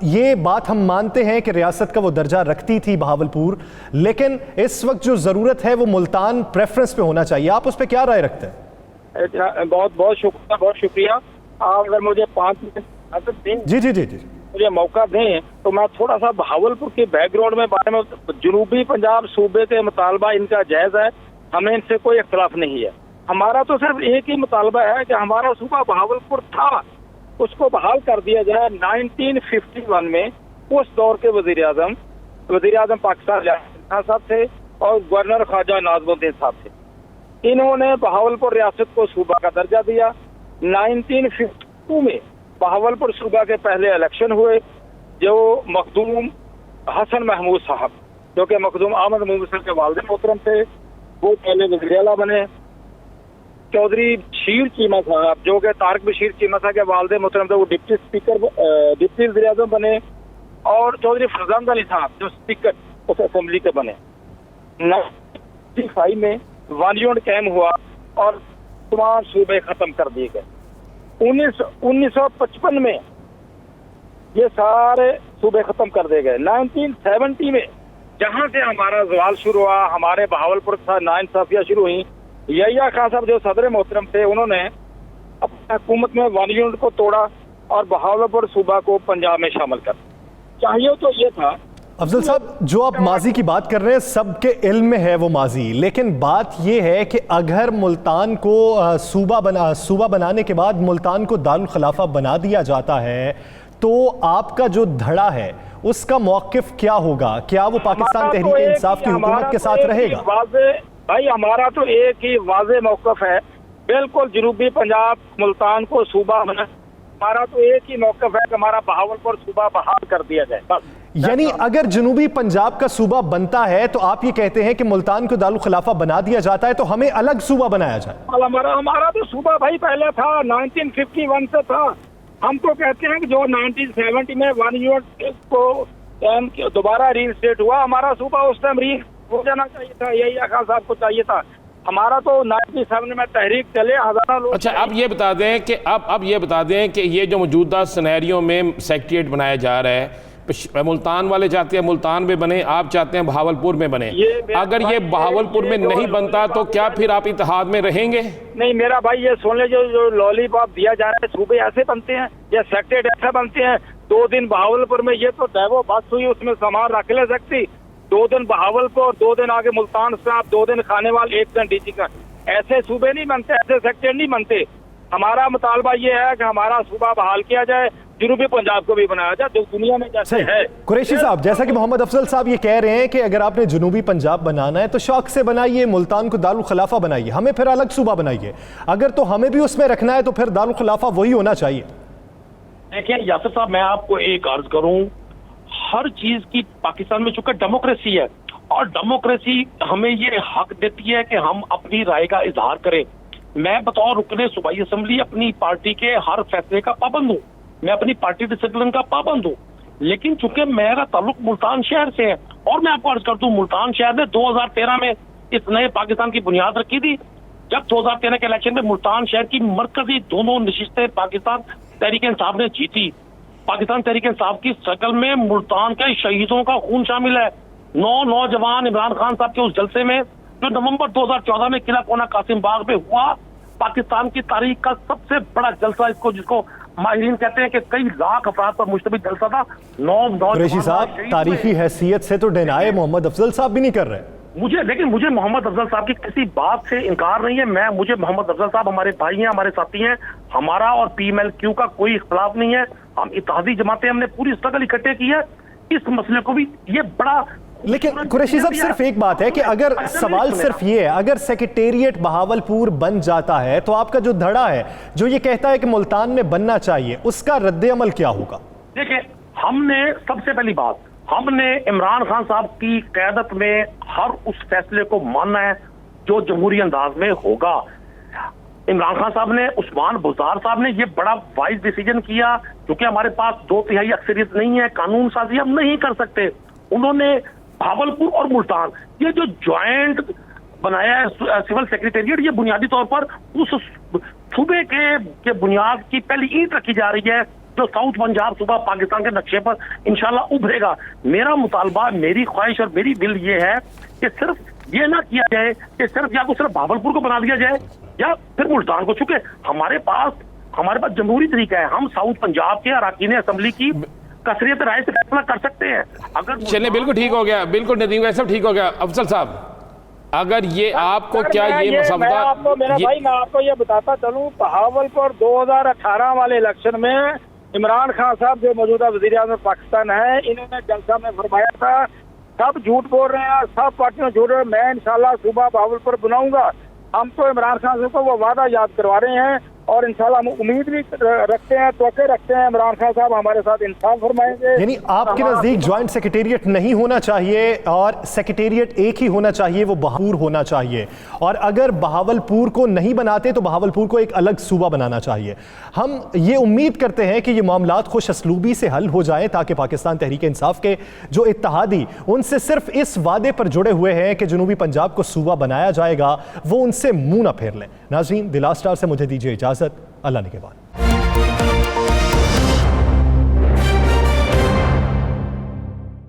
A: ये बात हम मानते हैं कि रियासत का वो दर्जा रखती थी बहावलपुर, लेकिन इस वक्त जो ज़रूरत है वो मुल्तान प्रेफरेंस पे होना चाहिए। आप उस पर क्या राय रखते हैं?
I: बहुत शुक्रिया। आप अगर मुझे 5 मिनट दें,
A: जी
I: मुझे मौका दें तो मैं थोड़ा सा बहावलपुर के बैकग्राउंड में बारे में, जनूबी पंजाब सूबे के मुतालबा इनका जायज़ है, हमें इनसे कोई इख्तलाफ नहीं है। हमारा तो सिर्फ एक ही मुतालबा है कि हमारा सूबा बहावलपुर था, उसको बहाल कर दिया जाए। 1951 में उस दौर के वजीर आजम पाकिस्तान साहब थे और गवर्नर ख्वाजा नाज़मुद्दीन साहब थे। इन्होंने बहावलपुर रियासत को सूबा का दर्जा दिया। 1952 में बहावलपुर सूबा के पहले इलेक्शन हुए, जो मखदूम हसन महमूद साहब, जो कि मखदूम अहमद महमूद साहब के वालिद मोहतरम थे, वो पहले वज़ीर आला बने। चौधरी बशीर चीमा साहब, जो कि तारिक बशीर चीमा साहब के वालिद मोहतरम थे, वो डिप्टी वज़ीर आज़म बने। और चौधरी फरजान अली साहब जो स्पीकर उस असेंबली के बने। 1995 में वन यूनिट कायम हुआ और तमाम सूबे खत्म कर दिए गए। 1955 में ये सारे सूबे खत्म कर दिए गए। 1970 में जहां से हमारा जवाल शुरू हुआ, हमारे बहावलपुर के साथ नाइंसाफियां शुरू हुई। यहिया खान साहब जो सदर मोहतरम थे, उन्होंने अपनी हुकूमत में वन यूनिट को तोड़ा और बहावलपुर सूबा को पंजाब में शामिल कर। चाहिए तो ये था।
A: अफजल साहब, जो आप माजी की बात कर रहे हैं, सबके इल्म में है वो माजी, लेकिन बात ये है कि अगर मुल्तान को सूबा बनाने के बाद मुल्तान को दारुल खिलाफा बना दिया जाता है तो आपका जो धड़ा है उसका मौक़िफ़ क्या होगा? क्या वो पाकिस्तान तहरीक इंसाफ की हुकूमत के साथ रहेगा?
I: भाई, हमारा तो एक ही वाज़े मौक़िफ़ है, बिल्कुल जनूबी पंजाब मुल्तान को सूबा बना। हमारा तो एक ही मौक़िफ़ है कि हमारा बहावलपुर सूबा बहाल कर दिया जाए बस।
A: यानी अगर जनूबी पंजाब का सूबा बनता है तो आप ये कहते हैं कि मुल्तान को दारुल खिलाफा बना दिया जाता है तो हमें अलग सूबा बनाया जाए?
I: हमारा तो सूबा भाई पहले था, 1951 से था। हम तो कहते हैं कि जो 1970 में वन यूनिट को दोबारा रीइंस्टेट हुआ, हमारा सूबा उस टाइम री हो जाना चाहिए था, यही खान साहब को चाहिए था। हमारा तो 97 में तहरीक चले, हजारों लोग।
B: अच्छा, अब ये बता दें कि अब ये बता दें कि ये जो मौजूदा सिनेरियो में सेक्रेटेरिएट बनाया जा रहा है, मुल्तान वाले चाहते हैं मुल्तान में बने, आप चाहते हैं बहावलपुर में बने। अगर ये बहावलपुर में नहीं बनता तो क्या फिर आप इत्तेहाद में रहेंगे?
I: नहीं मेरा भाई, ये सुन ले, जो लॉलीपॉप दिया जा रहा है, सूबे ऐसे बनते हैं या सेक्रेटेरिएट ऐसे बनते हैं। 2 दिन बहावलपुर में, ये तो डेवो बस हुई, उसमें सामान रख ले सकती। 2 दिन बहावलपुर, 2 दिन आगे मुल्तान से, आप 2 दिन खानेवाल, 1 दिन डीसी का। ऐसे सूबे नहीं बनते, ऐसे सेक्रेटेरिएट नहीं बनते। हमारा मुतालबा ये है कि हमारा सूबा बहाल किया जाए, जनूबी पंजाब को भी बनाया जाए जो दुनिया में जैसे है।
A: कुरैशी साहब, जैसा कि मोहम्मद अफजल साहब ये कह रहे हैं कि अगर आपने जनूबी पंजाब बनाना है तो शौक से बनाइए, मुल्तान को दारुल खिलाफा बनाइए, हमें फिर अलग सूबा बनाइए। अगर तो हमें भी उसमें रखना है तो फिर दारुल खिलाफा वही होना चाहिए।
H: देखिए यासिर साहब, मैं आपको एक अर्ज करूं, हर चीज की पाकिस्तान में चूंकि डेमोक्रेसी है और डेमोक्रेसी हमें ये हक देती है कि हम अपनी राय का इजहार करें। मैं बतौर रुकने सूबाई असेंबली अपनी पार्टी के हर फैसले का पाबंद हूँ, मैं अपनी पार्टी डिसिप्लिन का पाबंद हूँ, लेकिन चूंकि मेरा ताल्लुक मुल्तान शहर से है और मैं आपको अर्ज कर दूं मुल्तान शहर ने 2013 में इस नए पाकिस्तान की बुनियाद रखी थी। जब 2013 के इलेक्शन में मुल्तान शहर की मरकजी दोनों नशिस्तें पाकिस्तान तहरीक इंसाफ ने जीती। पाकिस्तान तहरीक इंसाफ की शक्ल में मुल्तान के शहीदों का खून शामिल है। 9 नौजवान इमरान खान साहब के उस जलसे में जो नवंबर 2014 में किला कोना कासिम बाग में हुआ, पाकिस्तान की तारीख का सबसे बड़ा जलसा, इसको जिसको माहिरीन कहते हैं कि कई लाख अफराद पर मुश्तमिल जलसा था।
A: कुरैशी साहब, तारीखी हैसियत से तो डिनाय मोहम्मद अफजल साहब भी नहीं कर रहे।
H: मुझे मोहम्मद अफजल साहब की किसी बात से इनकार नहीं है। मुझे मोहम्मद अफजल साहब हमारे भाई हैं, हमारे साथी हैं। हमारा और PMLQ का कोई इख्तलाफ नहीं है। हम इत्तेहादी जमातें, हमने पूरी स्ट्रगल इकट्ठे की है इस मसले को भी। ये बड़ा,
A: लेकिन कुरैशी साहब सिर्फ एक बात है कि अगर सवाल सिर्फ ये है, अगर सेक्रेटेरिएट बहावलपुर बन जाता है तो आपका जो धड़ा है जो ये कहता है कि मुल्तान में बनना चाहिए, उसका रद्द-ए-अमल क्या होगा?
H: देखिए, हमने सबसे पहली बात, हमने इमरान खान साहब की क़यादत में हर उस फैसले को मानना है जो जमहूरी अंदाज में होगा। इमरान खान साहब ने, उस्मान बुज़दार साहब ने ये बड़ा वाइज डिसीजन किया, क्योंकि हमारे पास 2/3 अक्सरियत नहीं है, कानून साजी हम नहीं कर सकते। उन्होंने भावलपुर और मुल्तान ये जो ज्वाइंट बनाया है सिविल सेक्रेटेरिएट, ये बुनियादी तौर पर उस सूबे के बुनियाद की पहली ईंट रखी जा रही है जो साउथ पंजाब सूबा पाकिस्तान के नक्शे पर इंशाल्लाह उभरेगा। मेरा मुतालबा, मेरी ख्वाहिश और मेरी बिल ये है कि सिर्फ ये ना किया जाए कि सिर्फ या तो सिर्फ भावलपुर को बना दिया जाए या फिर मुल्तान को। चूंकि हमारे पास जमहूरी तरीका है, हम साउथ पंजाब के अरकान असेंबली की कसरियत राय से फैसला कर सकते हैं। अगर
B: चलिए, बिल्कुल ठीक हो गया, बिल्कुल नदीम भाई सब ठीक हो गया। अफजल साहब, अगर ये आपको क्या ये मसौदा,
I: मैं आपको ये बताता चलूं, बहावलपुर 2018 वाले इलेक्शन में इमरान खान साहब जो मौजूदा वज़ीर-ए-आज़म पाकिस्तान है, इन्होंने जलसा में फरमाया था, सब झूठ बोल रहे हैं, सब पार्टियां झूठ रहे हैं, मैं इंशाल्लाह सूबा बहावलपुर बनाऊंगा। हम तो इमरान खान साहब को वो वादा याद करवा रहे हैं और इंशाल्लाह हम उम्मीद भी रखते हैं, तवक्को रखते हैं इमरान खान साहब हमारे साथ इंसाफ फरमाएंगे।
A: यानी आपके नजदीक ज्वाइंट सेक्रेटेरिएट नहीं होना चाहिए और सेक्रेटेरिएट एक ही होना चाहिए, वो बहावलपुर होना चाहिए, और अगर बहावलपुर को नहीं बनाते तो बहावलपुर को एक अलग सूबा बनाना चाहिए। हम ये उम्मीद करते हैं कि ये मामलात खुश असलूबी से हल हो जाएं ताकि पाकिस्तान तहरीक इंसाफ के जो इत्तेहादी उनसे सिर्फ इस वादे पर जुड़े हुए हैं कि जनूबी पंजाब को सूबा बनाया जाएगा, वो उनसे मुंह ना फेर लें। नाज़रीन, द लास्ट स्टार से मुझे दीजिए इजाज़त। अल्लाह ने के बाद।